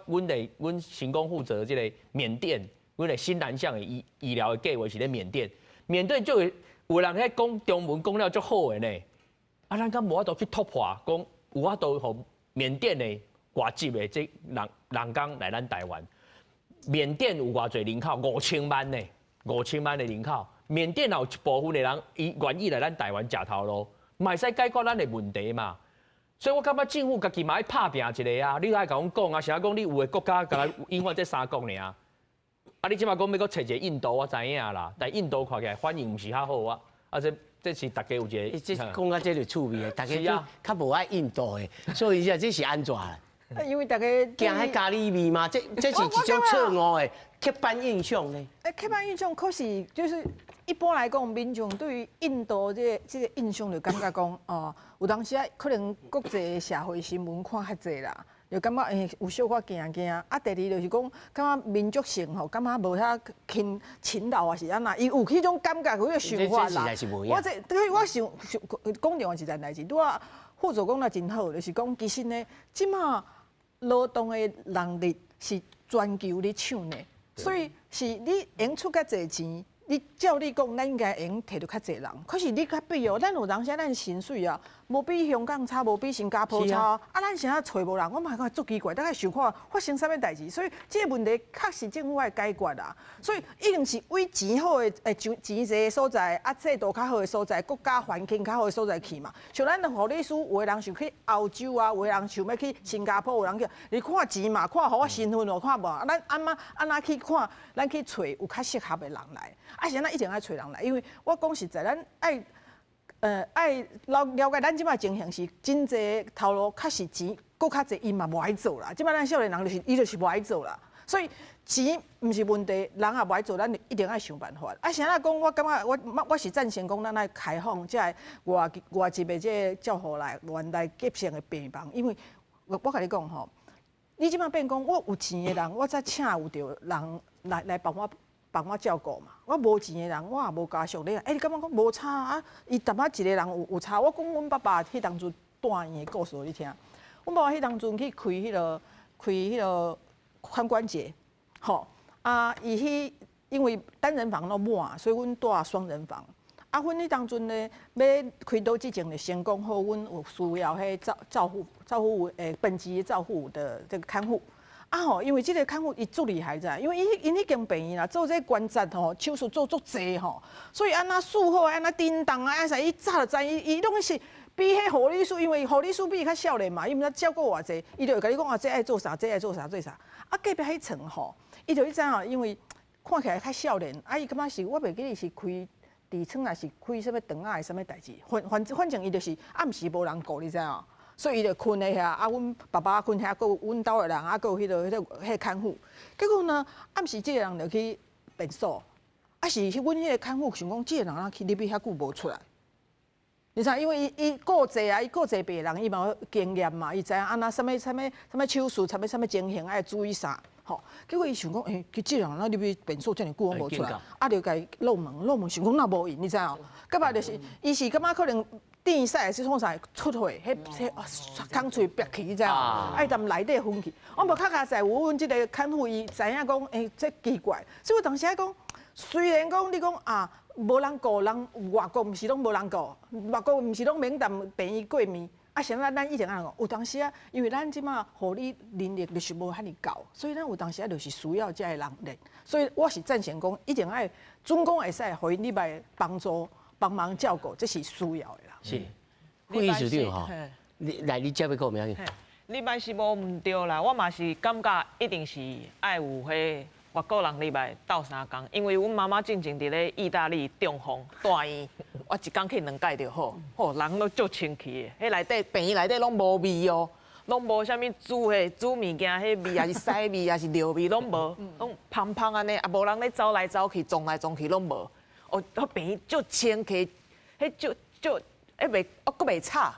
阮成功負責的這個緬甸。阮個新南向的醫療的計劃是咧緬甸，緬甸就有人喺講中文講了足好的呢，啊，咱敢無法度去突破，講有法度互緬甸的外籍的這人工來咱台灣。緬甸有偌濟人口？5000萬呢，5000萬的人口。緬甸有一部分的人伊願意來咱台灣食頭路，嘛會使解決咱的問題嘛。所以我感覺政府家己嘛愛拍拼一個啊，你愛甲阮講啊，啥講你有個國家甲永遠這三國爾。啊！你即馬講要擱找一個印度，我知影啦，但印度看起來反應毋是較好啊。啊，這是大家有一個。這講啊，這就趣味的，大家較無愛印度的，所以這是安怎啦？因為大家驚迄咖喱味嘛，這是一種錯誤的刻板印象呢。刻板印象可是就是一般來講，民眾對於印度這個印象就感覺講哦，有當時啊，可能國際社會新聞看較濟啦。就感覺有小可驚驚，啊，第二就是講，感覺民族性吼，感覺無遐勤勞啊是安那，伊有迄種感覺，有迄個想法啦。我想講另外一件代志，拄啊，副總講得真好，就是講其實呢，即馬勞動的能力是全球咧搶呢，所以是你用出較濟錢。你照你講，咱應該會用摕到較濟人，可是你較比哦，咱有人說咱薪水啊，無比香港差，無比新加坡差，啊，咱現在找無人，我嘛感覺足奇怪，大概想看發生啥物代志，所以這個問題確實政府愛解決啦。所以一定是為錢好的錢濟的所在，啊，制度較好的所在，國家環境較好的所在去嘛。像咱的護理師，有的人想去歐洲啊，有的人想要去新加坡，有人去，你看錢嘛，看互我身份哦，看無，啊，咱安那去看，咱去找有較適合的人來。啊，現在一定愛找人來，因為我講實在，咱愛了解咱即擺情形是真濟頭路，確實錢佫較濟，伊嘛無愛做啦。即擺咱少年人就是伊就是無愛做啦，所以錢毋是問題，人也無愛做，咱一定愛想辦法。啊，現在講，我感覺我是贊成講，咱愛開放即個外籍的即個照護來原來急性的病房，因為我甲你講吼，你即擺變講，我有錢的人，我才請有着人來幫我照顧嘛，我無錢的人，我也無家屬咧。你感覺講無差啊？伊淡仔一個人有差。我講阮爸爸迄當陣住院的故事你聽。阮爸爸迄當陣去開迄個髖關節，吼啊！伊迄因為單人房都滿，所以阮住雙人房。啊，阮迄當陣呢，要開刀之前就先講好，阮有需要迄照護本級的照護的這個看護。啊吼，因為這個看護伊足厲害在，因為因迄間病院啦，做這關節吼手術做足濟吼，所以安那術後安那叮當啊，安啥伊早就知，伊攏是比迄護理師，因為護理師比伊較少年嘛，伊毋知照顧偌濟，伊就會甲你講啊，這愛做啥，這愛做啥，做啥。啊，隔壁迄層吼，伊就伊知影，因為看起來較少年，啊，伊感覺是我袂記得是開痔瘡還是開啥物腸仔的啥物代志，反正伊就是暗時無人顧，你知影。所以伊就困咧遐，啊，阮爸爸困遐，閣有阮兜的人，啊，閣有迄個看護。結果呢，暗時這個人就去變數，啊是阮迄個看護想講，這個人啊去入去遐久無出來。你知影，因為伊顧濟啊，伊顧濟別人，伊嘛有經驗嘛，伊知影安那啥物手術，啥物情形愛注意啥。吼，結果伊想講，佢這人那入去變數遮爾久我無出來，啊，就甲伊落問想講那無用，你知影？甲擺就是，伊是感覺可能電賽是創啥出血，迄空喙憋氣，你知影？愛踮內底昏去。我無較加在有阮即個看護伊知影講，這奇怪。所以我當時喺講，雖然講你講啊，無人顧，人外國毋是攏無人顧，外國毋是攏免踮病院過暝。啊，像咱以前安尼講，有當時啊，因為咱即馬護理能力就是無遐爾高，所以咱有當時啊，就是需要遮個人力。所以我是贊成講，一定愛總共會使互因禮拜幫助、幫忙照顧，這是需要的啦。是，副秘書長吼，你接要講咩嘢？禮拜是無毋對啦，我嘛是感覺一定是愛有迄外國人禮拜鬥相共，因為阮媽媽進前佇咧意大利中風大醫，我一工去2擺就好，吼人都足清氣的，迄內底病院內底攏無味哦，攏無啥物煮物件，迄味也是屎味也是尿味攏無，攏芳芳安尼，啊無人咧走來走去，撞來撞去攏無，哦，迄病院足清氣，迄足袂，佫袂吵，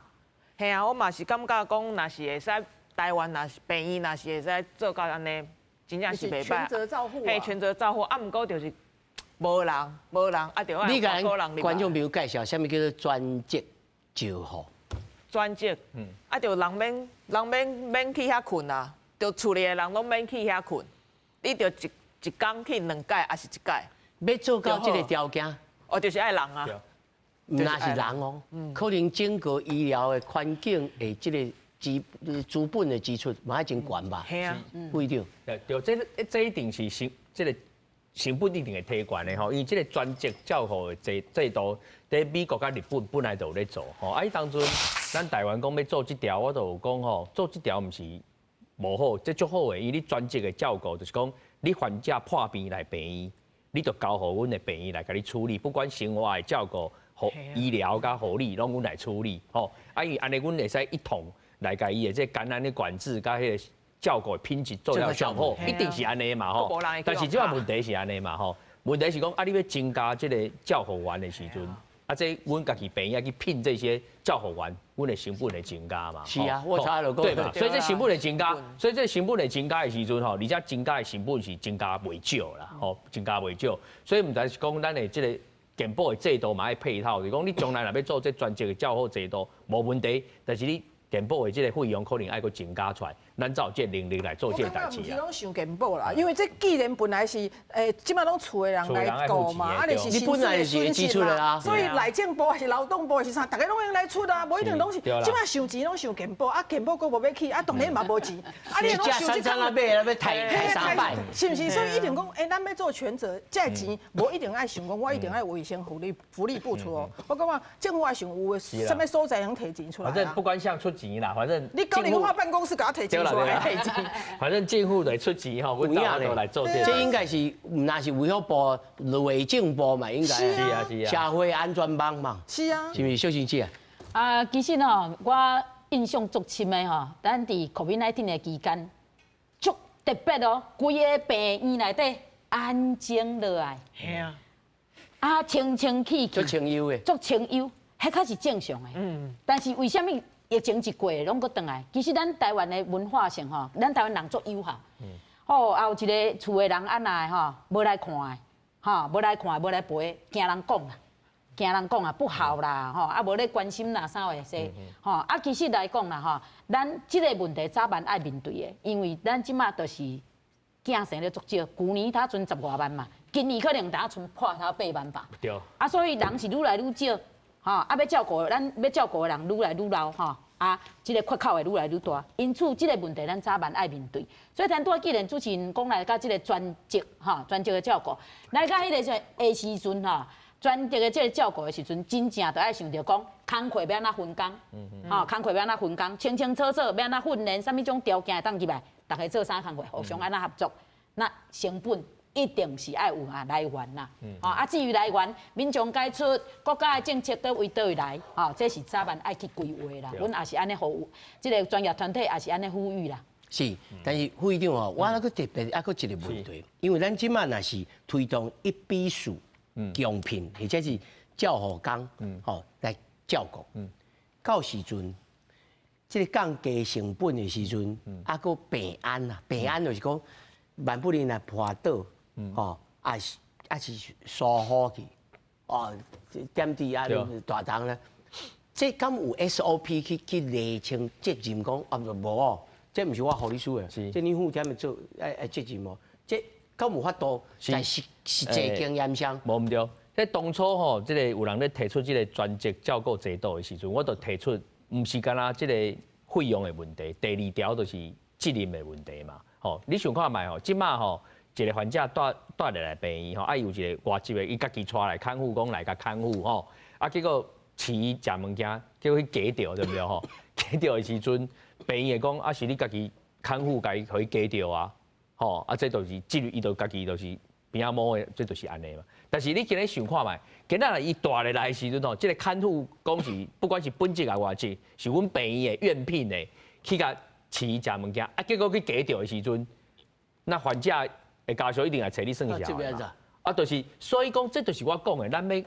嘿啊，我嘛是感覺講，若是會使台灣，若是病院，若是會使做到安尼。真正是袂歹，全責照護，嘿，全責照護，啊，毋過就是無人，啊，就你甲觀眾朋友介紹，啥物叫做專職照護？專職，啊，就人免去遐困啊，就厝裡的人攏免去遐困，你就一工去2擺，還是1擺？要做到這個條件，哦，就是愛人啊，毋那是人哦，可能整個醫療的環境會這個。資本的支出嘛，真懸吧？係啊，不一定。對，這一定是這個成本一定會提懸的吼，因為這個專職照護的制度，在美國甲日本本來就有咧做吼。啊，伊當陣咱台灣講要做這條，我就有講吼，做這條毋是無好，這足好的，因為你專職的照顧就是講，你患者破病來病院，你就交互阮的病院來甲你處理，不管生活的照顧、醫療甲護理，攏阮來處理吼。啊，因為安尼阮會使一統。來甲伊的這感染的管制，甲迄個照顧品質做了上好，一定是安尼嘛吼。但是即個問題是安尼嘛吼，問題是講啊，你要增加這個照護員的時陣，啊，這阮家己病院去聘這些照護員，阮的成本會增加嘛。是啊，我差就講對嘛，所以這成本會增加，所以這成本會增加的時陣吼，而且增加的成本是增加袂少啦，吼，增加袂少。所以毋但是講咱的這個健保的制度嘛愛配套，就是講你將來若要做這專職的照護制度無問題，但是你。健保的這個費用可能愛擱增加出來，咱才有這個能力來做這個代志啊。我感覺毋是攏想健保啦，因為這既然本來是即馬攏厝的人來顧嘛，啊，就是薪水的損失啦。所以內政部還是勞動部還是啥，大家攏用來出啊，無一定攏是。即馬想錢攏想健保，啊，健保擱無要去，啊，當然嘛無錢。啊，你攏想這個要抬3擺，是毋是？所以一定講，咱要做全責，這錢無一定愛想講，我一定愛衛生福利部出哦。我感覺政府愛想有誒，什麼所在能提錢出來。反正不管像出錢啦，反正。你高齡化辦公室給他提錢出來，反正政府得出錢吼，阮大家都來做這。這應該是毋那是衛福部、內政部嘛，應該是啊，社會安全網嘛，是啊，是毋是小心姐啊？啊，其實吼，我印象足深的吼，咱佇 COVID-19 的期間，足特別哦，規個病院內底安靜落來，係啊，啊，清清氣氣，足清幽的，足清幽，迄較是正常的。但是為什麼？疫情一過，攏佫轉來。其實咱台灣的文化性吼，咱台灣人足友好。吼，也有一個厝的人安那的吼，無來看的，吼，無來看，無來陪，驚人講啦，驚人講啊，不好啦，吼，啊無咧關心啦，啥話說，吼，啊其實來講啦，吼，咱即個問題早晚愛面對的，因為咱即馬就是囝生咧足少，舊年他存10外萬嘛，今年可能呾存破頭8萬吧。對。啊，所以人是愈來愈少。吼，啊，要照顧咱要照顧的人愈來愈老，吼，啊，這個缺口會愈來愈大，因此這個問題咱早晚愛面對。所以聽拄仔既然主持人講來，甲這個專職，吼，專職的照顧，來甲迄個下時陣，吼，專職的這個照顧的時陣，真正就愛想着講，工課要安怎分工，吼，工課要安怎分工，清清楚楚要安怎訓練，啥物種條件會當入來，大家做啥工課，互相安怎合作，那成本。一定是愛有來源啦，啊，至於來源，民眾該出國家的政策都為倒位來，這是早晚愛去規劃啦。阮也是安尼呼籲，這個專業團體也是安尼呼籲啦。是，但是副議長哦，我那個特別還佫一個問題，因為咱即馬若是推動1比4共聘，或者是照護工，吼來照顧，到時陣，這個降低成本的時陣，啊，佫病安啦，病安就是講。萬不能來滑倒，吼，也是疏忽去，哦，點滴啊，大堂咧，這敢有 SOP 去釐清責任講，啊無哦，這唔是我護理師嘅，這你負點嚟做責任哦，這敢有法度來實際經驗上？無唔對，即當初吼，即個有人咧提出即個專職照顧制度嘅時陣，我就提出，唔是干那即個費用嘅問題，第二條就是責任嘅問題嘛。吼，你想看覓吼，即馬吼一個患者帶入來病院吼，啊有一個外籍的，伊家己帶來看護工來甲看護吼，啊結果飼伊食物件，叫伊夾掉對不對吼？夾掉的時陣，病院會講啊是你家己看護家己互伊夾掉啊，吼啊這就是即伊就家己就是邊仔摸的，這就是安尼嘛。但是你今日想看覓，今仔日伊帶入來的時陣吼，即個看護講是不管是本職啊外職，是阮病院的院聘的，去甲飼伊食物件，啊結果去夾掉的時陣，那患者的家屬一定來找你算一下嘛。啊，就是所以講，這就是我講的，咱要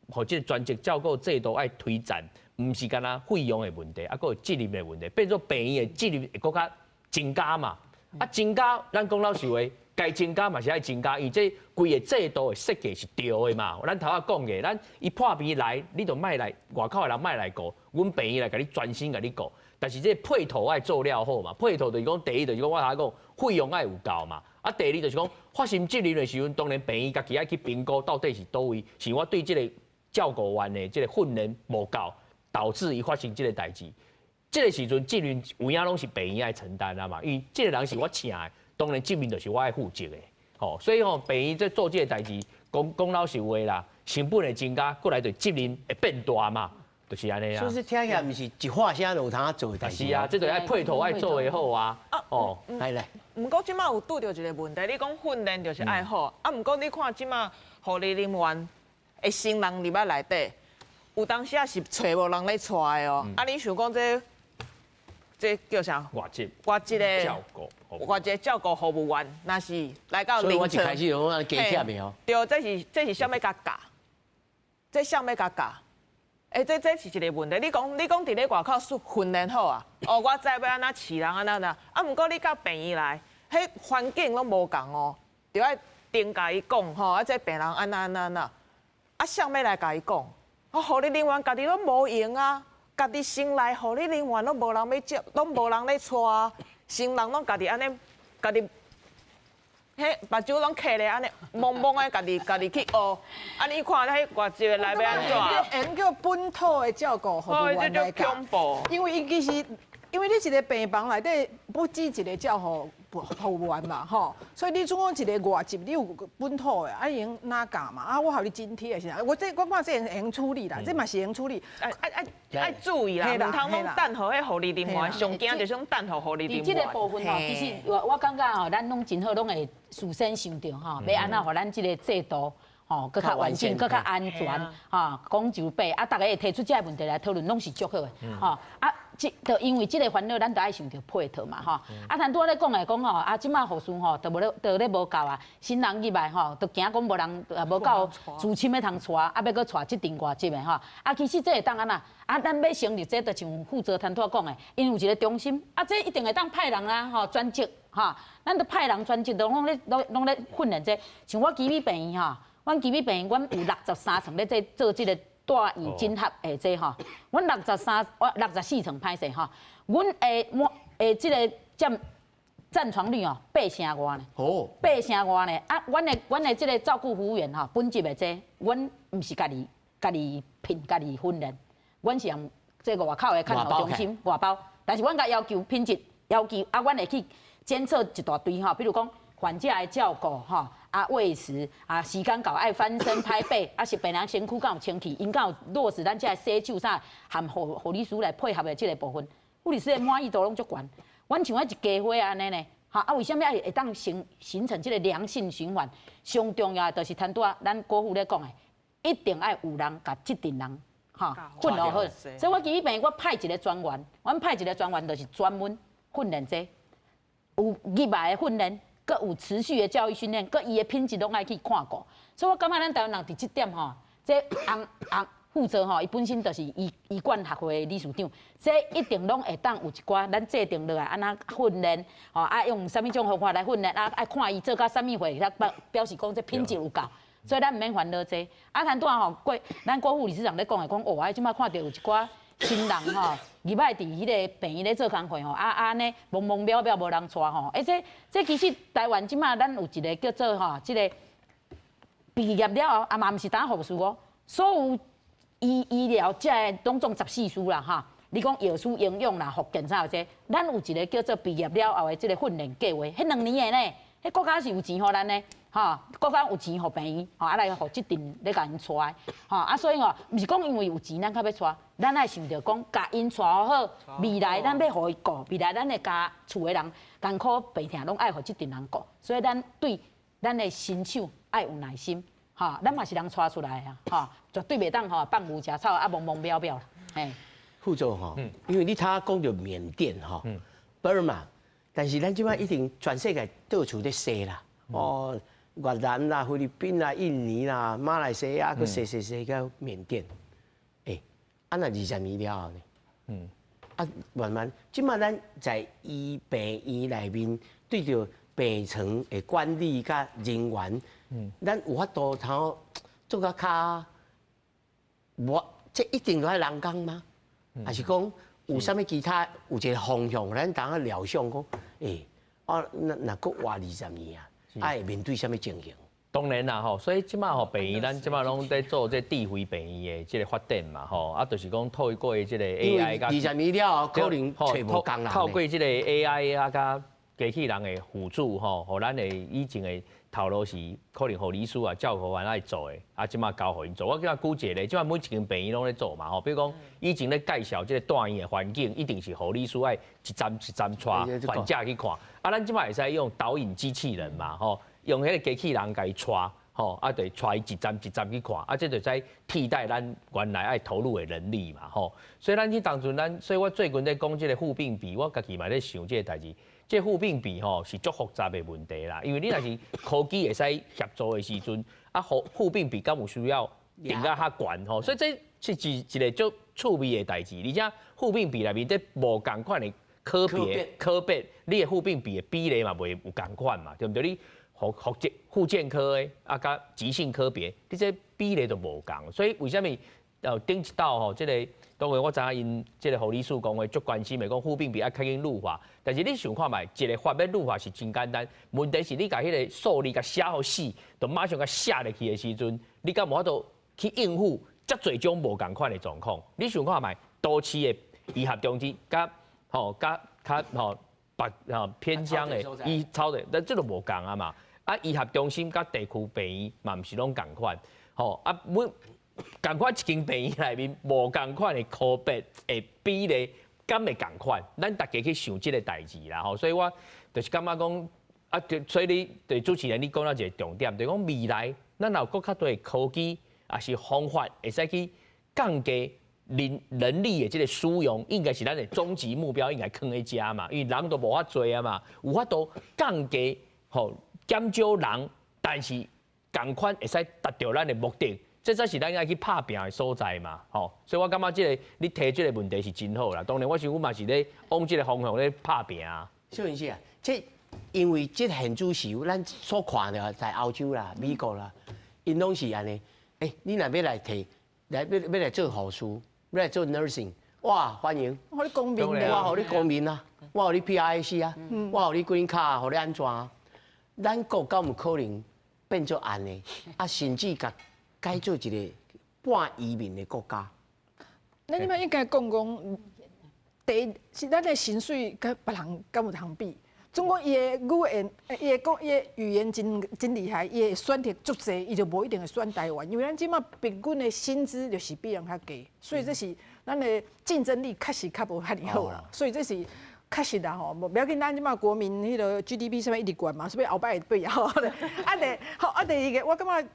或者專職照顧制度愛推展，唔是干那費用的問題，啊，佫有責任的問題，變做病院的責任會佫較增加嘛。啊，增加，咱講老實話，該增加嘛是愛增加，因為這規個制度的設計是對的嘛。咱頭仔講嘅，咱伊破病來，你就莫來外口的人莫來顧，阮病院來甲你專心甲你顧。但是這配套愛做了好嘛，配套就是講第一就是講我頭講費用愛有夠嘛，啊第二就是講發生責任的時陣，當然病院家己愛去評估到底是倒位，是我對這個照顧員的這個訓練無夠，導致伊發生這個代誌。這個時陣責任有影攏是病院愛承擔啊嘛，因為這個人是我請的，當然責任就是我愛負責的。吼，所以吼病院在做這個代誌，講老實話啦，成本會增加，過來就責任會變大嘛。就是安尼啊，所以聽起來唔是一話聲就有通做的代志。是啊，這個愛配套愛做的好啊。哦，來。不過即馬有拄到一個問題，你講訓練就是愛好，啊，不過你看即馬護理人員的新人入來內底，有當時啊是找無人咧帶的哦。啊，你想講這叫啥？外籍的照顧，外籍照顧服務員，那是來到臨床。所以我一開始就講加貼的哦。對，這是啥物價格？這啥物價格？這是一個問題。你講佇咧外口訓練好啊？哦，我知要安怎飼人安怎。啊，毋過你到病院來，迄環境攏無共哦，就愛定甲伊講吼，啊，這病人安怎。啊，啥物來甲伊講？啊，護理人員家己攏無用啊，家己心內護理人員攏無人要接，攏無人咧帶啊，新人攏家己安尼，家己。迄目睭攏刻咧，安尼懵懵的，家己去學。啊，你看迄外籍的來要安怎？叫本土的照顧服務員來教。因為伊其實，因為你一個病房內底不止一個照顧服務員嘛，吼，所以你總講一個外籍，你有本土的，啊，用哪教嘛？啊，我互你津貼是啥？我看這會用處理啦，這嘛是用處理。愛注意啦，唔通攏等候迄護理人員，上驚就是等候護理人員。這個部分吼，其實我感覺吼，咱攏真好，攏會事先想到吼，要安怎互咱這個制度吼，更較完整、更較安全，吼，講就白啊，大家會提出這個問題來討論，攏是足好的，吼啊。就因為這個煩惱，咱就愛想着配套嘛，吼。啊，但拄仔咧講來講吼，啊，即馬護士吼，就咧無夠啊，新人入來吼，就驚講無人無夠資深要通帶，啊，要閣帶即陣外籍的吼。啊，其實這會當安那，啊，咱要成立這，就像負責談妥講的，因有一個中心，啊，這一定會當派人啦，吼，專職，吼，咱就派人專職，攏咧訓練這。像我基美病院吼，阮基美病院，阮有63床咧做這個。大醫整合的這吼，阮64床歹勢吼，阮這個佔床率哦8成外呢，8成外呢。啊，阮的這個照顧服務員吼，本職的這，阮唔是家己聘家己訓練，阮是用這個外口的看護中心外包，但是阮甲要求品質要求，啊，阮會去檢測一大堆吼，比如講患者的照顧吼。啊，餵食啊，時間到愛翻身拍背，啊是病人身軀敢有清氣，因敢有落實咱這洗手啥，含護理師來配合的這個部分，護理師的滿意度攏足懸。阮像一家伙安尼呢，哈啊，為什麼會當形成這個良性循環？上重要的就是談拄仔咱國父咧講的，一定愛有人甲這陣人哈訓練好。所以我基本我派一個專員，阮派一個專員就是專門訓練這有入來的訓練。佮有持續的教育訓練，佮伊的品質攏愛去看過，所以我感覺咱台灣人佇這點吼，這護負責吼，伊本身就是醫管學會理事長，這一定攏會當有一寡咱制定落來安那訓練，吼啊用啥物種方法來訓練，啊愛看伊做到啥物會，表示講這品質有夠，所以咱唔免煩惱這。啊，談拄啊吼，咱郭副理事長咧講的講，哦，啊即擺看到有一寡新人吼，入擺佇迄個病院咧做工課吼，安尼懵懵渺渺無人帶吼，這其實台灣即擺咱有一個叫做吼，即個畢業了後，啊嘛毋是當護士哦，所有醫療這攏總14書啦哈。你講藥師、營養啦、復健啥有這，咱有一個叫做畢業了後的即個訓練計劃，迄2年的呢，迄國家是有錢互咱呢，吼，國家有錢互病院，吼，啊來互即陣咧甲因帶，吼，啊所以吼，毋是講因為有錢咱較要帶，咱愛想着講，甲因帶好，未來咱要互伊顧，未來咱的家厝的人艱苦病痛攏愛互即陣人顧，所以咱對咱的新手愛有耐心，吼，咱嘛是人帶出來啊，吼，絕對袂當吼放牛吃草啊，懵懵渺渺啦，嘿。副總哈，因為你他講到緬甸哈，Burma，但是咱即擺一定全世界到處咧踅啦，哦，越南啦、菲律賓啦、印尼啦、馬來西亞，佮踅到緬甸，啊那20年了後呢，啊慢慢，即擺咱在醫病院內面對着病床的管理甲人員，咱有法度通做甲較，這一定都係人工嗎？還是講有啥物其他有一個方向，咱當下料想講，那佫活20年啊，會面對啥物情形？當然啦吼，所以即馬吼病院，咱即馬攏在做這智慧病院的即個發展嘛吼，啊，就是講透過即個 AI 甲20年了後，可能找無工人。透過即個 AI 啊甲機器人的輔助吼，互咱的以前的頭路是可能護理師啊、照護員來做的，啊，即馬交互因做。我叫舉一個例，即馬每一間病院攏咧做嘛吼，比如講以前咧介紹即個住院的環境，一定是護理師愛一站一站帶患者去看。啊，咱即馬會使用導引機器人嘛吼，用迄個機器人甲伊帶，吼，啊，就帶伊一站一站去看，啊，這就使替代咱原來愛投入的人力嘛吼。所以咱去當陣所以我最近咧講即個護病比，我家己嘛咧想即個代誌。這護病比吼是足複雜的問題啦，因為你若是科技會使協助的時陣，啊護病比敢有需要定甲較懸吼，所以這是一個足趣味的代誌。而且護病比內面這無共款的科別，你的護病比的比例嘛袂有共款嘛，對不對？你復健科的啊甲急性科別，你這比例都無共，所以為什麼頂一道吼這個？當然，我知影因即個護理師講話足關心的，講護病比較緊優化。但是你想看覓，一個法要優化是真簡單，問題是你甲迄個數字甲寫好死，就馬上甲寫入去的時陣，你敢無法度去應付遮濟種無共款的狀況？你想看覓，都市的醫學中心甲偏鄉的醫超的，但這都無共啊嘛。啊，醫學中心甲地區病院嘛，毋是攏共款，吼啊每。共款一間病院內面無共款的科別的比例，敢會共款？咱大家去想即個代誌啦吼，所以我就是感覺講啊，所以你對主持人你講到一個重點，就是講未來咱有更較多的科技也是方法，會使去降低人力的即個使用，應該是咱的終極目標，應該放喺遮嘛，因為人都無法做啊嘛，有法度降低吼減少人，但是共款會使達到咱的目的。這才是咱愛去拍拼的所在嘛，吼，所以我感覺這個你提這個問題是真好啦。當然，我想我嘛是咧往這個方向咧拍拼啊。小雲師啊，這因為這現主時，咱所看的在歐洲啦、美國啦，因攏是安尼。你若要來提，要來做護士，要來做 nursing， 哇，歡迎。我你公民的，我互你公民啊，我互你 PIC 啊，我互你 green card，互你安怎啊？咱國敢有可能變做安尼？啊，甚至甲改做一個半移民的國家。那你們應該講，第一是咱的薪水跟別人敢有通比？中國伊的語言，伊的語言真厲害，伊會選擇足濟，伊就無一定會選台灣，因為咱即馬平均的薪資就是比人較低，所以這是咱的競爭力確實較無遐爾好啦。所以這是確實啦吼，無要緊，咱即馬國民迄個 GDP 上面一直懸嘛，所以後擺會變好。第二個，我感覺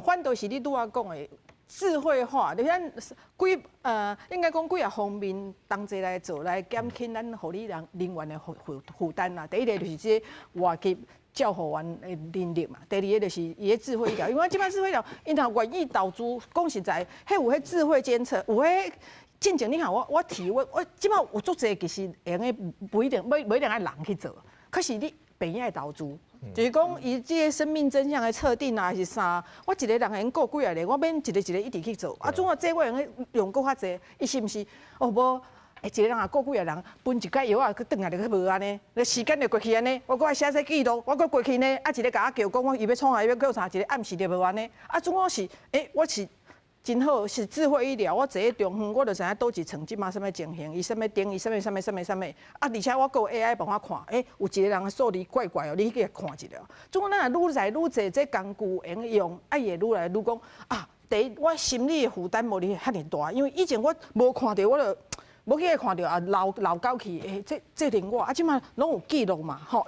反倒是你拄仔講的，智慧化，你看應該講幾啊方面同齊來做，來減輕咱護理人員的負擔啦。第一個就是這外籍照護員的能力嘛，第二個就是伊的智慧醫療，因為即擺智慧醫療，因若願意投資，講實在，迄有迄智慧監測，有迄進前你看我提我即擺有足濟其實用的不一定愛人去做，可是你病院愛投資。就是講，伊即個生命真相的測定啊，還是啥？我一個人會用顧幾啊個，我免一個一直去做。啊，總啊，這我用顧較濟，伊是毋是？哦，無，一個人啊顧幾啊人，分一解藥啊，去轉來就無安尼，你時間就過去安尼。我還寫記錄，我還過去呢，啊，一個甲我叫講，我伊要創啥，伊要做啥，一個暗時就無安尼。啊，總我是，我是。真好，是智慧醫療。我坐喺中央，我就知影倒一床即馬什麼情形，伊什麼燈，伊什麼。啊，而且我閣有 AI 幫我看，有一個人的數字怪怪哦，你去看一下。總共咱愈來愈濟，這工具用，會愈來愈講啊。第一，我心理的負擔無你遐爾大，因為以前我無看到，我就無去看到啊，老狗去，這令我啊，即馬攏有記錄嘛，吼，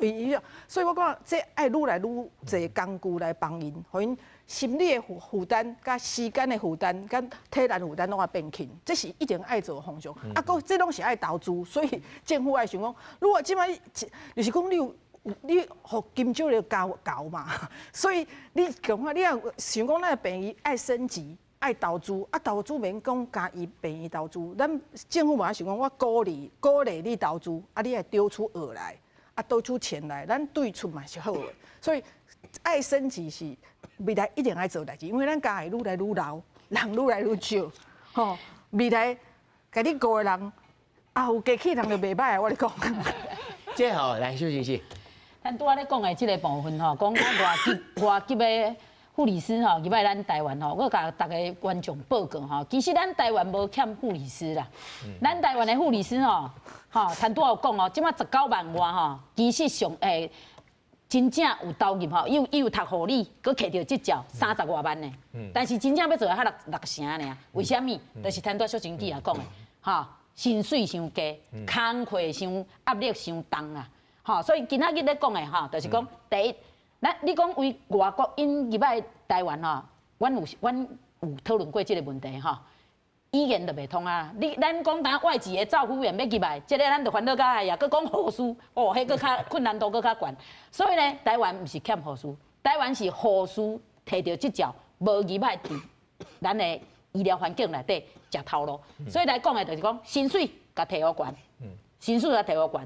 所以我講這愛愈來愈濟工具來幫因，互因。心理的負擔、甲時間的負擔、甲體力負擔攏要變輕，這是一定愛做的方向。啊，擱這攏是愛投資，所以政府愛想講，如果即擺就是講你互金少就交嘛，所以你講話你要想講咱病院愛升級、愛投資，啊投資免講加伊病院投資，咱政府嘛想講我鼓勵你投資，啊你愛丟出額來，啊丟出錢來，咱對出嘛是好的，所以愛升級是。未來一定愛做代志，因為咱家會愈來愈老，人愈來愈少，吼！未來甲你顧的人，有機器人就袂歹，我咧講。這吼，來小先生，咱拄仔咧講的這個部分吼，講外籍的護理師吼，入來咱台灣吼，我甲大家觀眾報告吼，其實咱台灣無欠護理師啦，咱台灣的護理師吼，趁拄仔有講哦，即馬19萬外吼，其實上真正有投入吼，伊有讀護理，佮摕到執照30多萬呢。但是真正要做到較六成爾，為什麼？就是趁拄小前記也講的，吼，薪水傷低，工課傷壓力傷重啊，吼，所以今仔日咧講的吼，就是講第一，你講為外國因入來台灣吼，阮有討論過即個問題吼。語言就袂通啊！咱講呾外籍的照護員要入來，即個咱就煩惱到哎呀，佮講護士，哦，迄個較困難度佮較懸。所以呢，台灣毋是欠護士，台灣是護士摕到執照，無入來佇咱的醫療環境內底食頭路。所以來講的就是講薪水甲摕好懸，薪水甲摕好懸。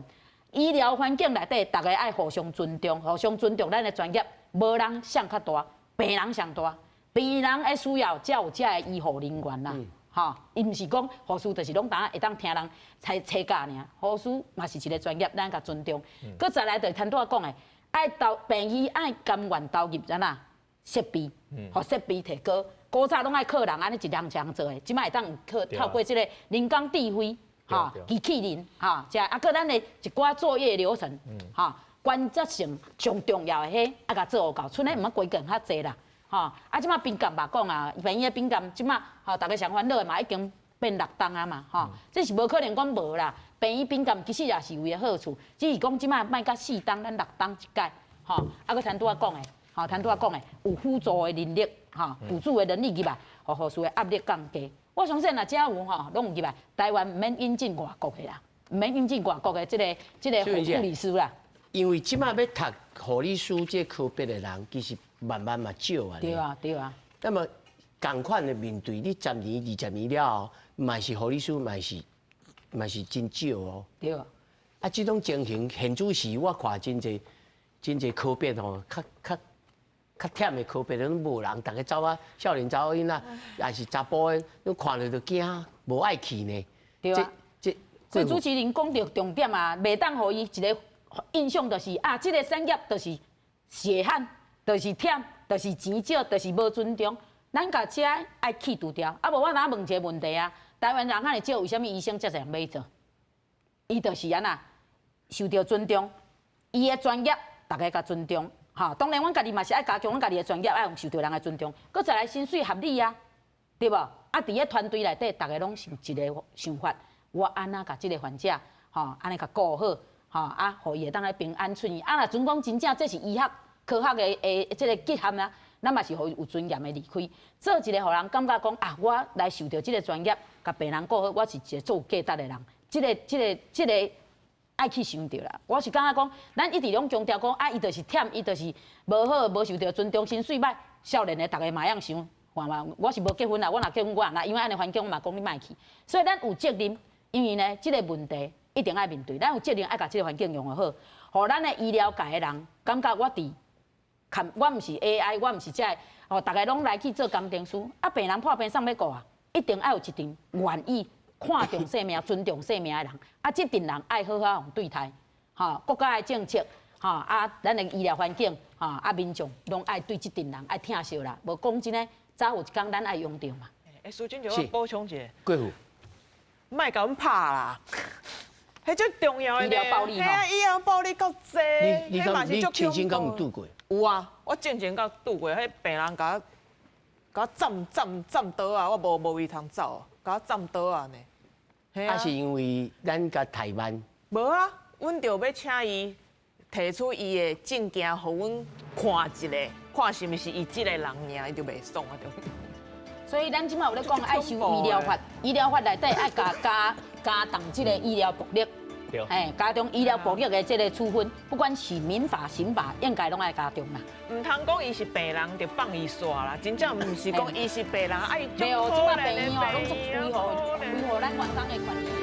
醫療環境內底，大家愛互相尊重，互相尊重咱的專業，無人上較大，病人上大，病人的需要才有遮的醫護人員啦。吼，伊毋是講護士，就是攏會當聽人請教爾。護士嘛是一個專業，咱甲尊重。佮再來就趁拄仔講的，愛投病院愛甘願投入怎啊設備，互設備提高。古早攏愛靠人安尼一項一項做的，即擺會當透過即個人工智慧，吼，機器人，吼，即啊，佮咱的一寡作業流程，吼，關節性上重要的迄，啊，甲做好到，剩的毋要規矩較濟啦。吼，啊，即馬冰柑嘛講啊，病院的冰柑即馬吼，大家上煩惱的嘛，已經變6檔啊嘛，吼，這是無可能講無啦。病院冰柑其實也是有伊的好處，只是講即馬賣甲4檔，咱6檔一解，吼，啊，佮趁拄仔講的，吼，趁拄仔講的有輔助的能力，吼，輔助的能力入來，互護士的壓力降低。我相信若遮有吼，攏有入來，台灣毋免引進外國的啦，毋免引進外國的即個護理師啦。因為即馬要讀護理師這科別的人，其實慢慢嘛少啊。對啊，對啊。那麼同款的面對你10年、20年了後，嘛是護理師，嘛是真少哦。對啊。啊，這種情形，現主時我看真濟科別吼，較忝的科別都無人，大家走啊，少年查某囡仔，也是查甫的，你看了就驚，無愛去呢。對啊。所以主持人講到重點啊，袂當互伊一個印象就是啊，這個產業就是血汗，就是忝，就是錢少，就是無尊重。咱甲這愛去除掉。啊，無我哪問一個問題啊？台灣人遐爾少，為什麼醫生遮濟人要做？伊就是安那受到尊重，伊的專業大家甲尊重。吼，當然阮家己嘛是愛加強阮家己的專業，愛用受到人的尊重。佮再來薪水合理啊，對無？啊，佇個團隊內底，大家攏是一個想法，我安那甲這個患者，吼，安尼甲顧好。吼啊，互伊會當來平安順意。啊，若陣講真正這是醫學科學的這個結合啦，咱嘛是互伊有尊嚴的離開，做一個互人感覺講啊，我來受到這個專業，甲病人顧好，我是一個做有價值的人。這個愛去想到啦。我是感覺講，咱一直攏強調講啊，伊就是忝，伊就是無好，無受到尊重，薪水歹，少年的大家嘛樣想，看嘛，我是無結婚啦，我若結婚我也若因為安尼環境，我嘛講你莫去。所以咱有責任，因為呢，這個問題一定愛面對，咱有責任愛甲這個環境用好，互咱的醫療界的人感覺我毋是 AI， 我毋是這個，哦，大家攏來去做工程師，啊，病人破病送要顧啊，一定要有一陣願意看重生命、尊重生命的人，啊，這陣人愛好好對待，哈，國家的政策，哈，啊，咱的醫療環境，哈，啊，民眾攏愛對這陣人愛疼惜啦，無講真誒，早有一天咱愛用到嘛。蘇金就我補充一下，貴婦，莫甲阮拍啦。迄最重要的醫療暴力吼，醫療暴力夠濟，你親身敢有拄過？有啊，我之前敢拄過，迄病人甲我站倒啊，我無位通走，甲我站倒啊呢。啊，是因為咱甲台灣？無啊，阮着要請伊提出伊的證件，互阮看一下，看是毋是伊即個人爾，伊就袂爽啊着。所以咱即馬有咧講愛修醫療法，醫療法內底愛加重這個醫療暴力，加重醫療暴力的這個處分，不管是民法、刑法，應該攏愛加重啦。唔通講伊是病人就放伊煞啦，真正唔是講伊是病人愛。沒有，即馬病院哦，攏是維護咱員工的權利。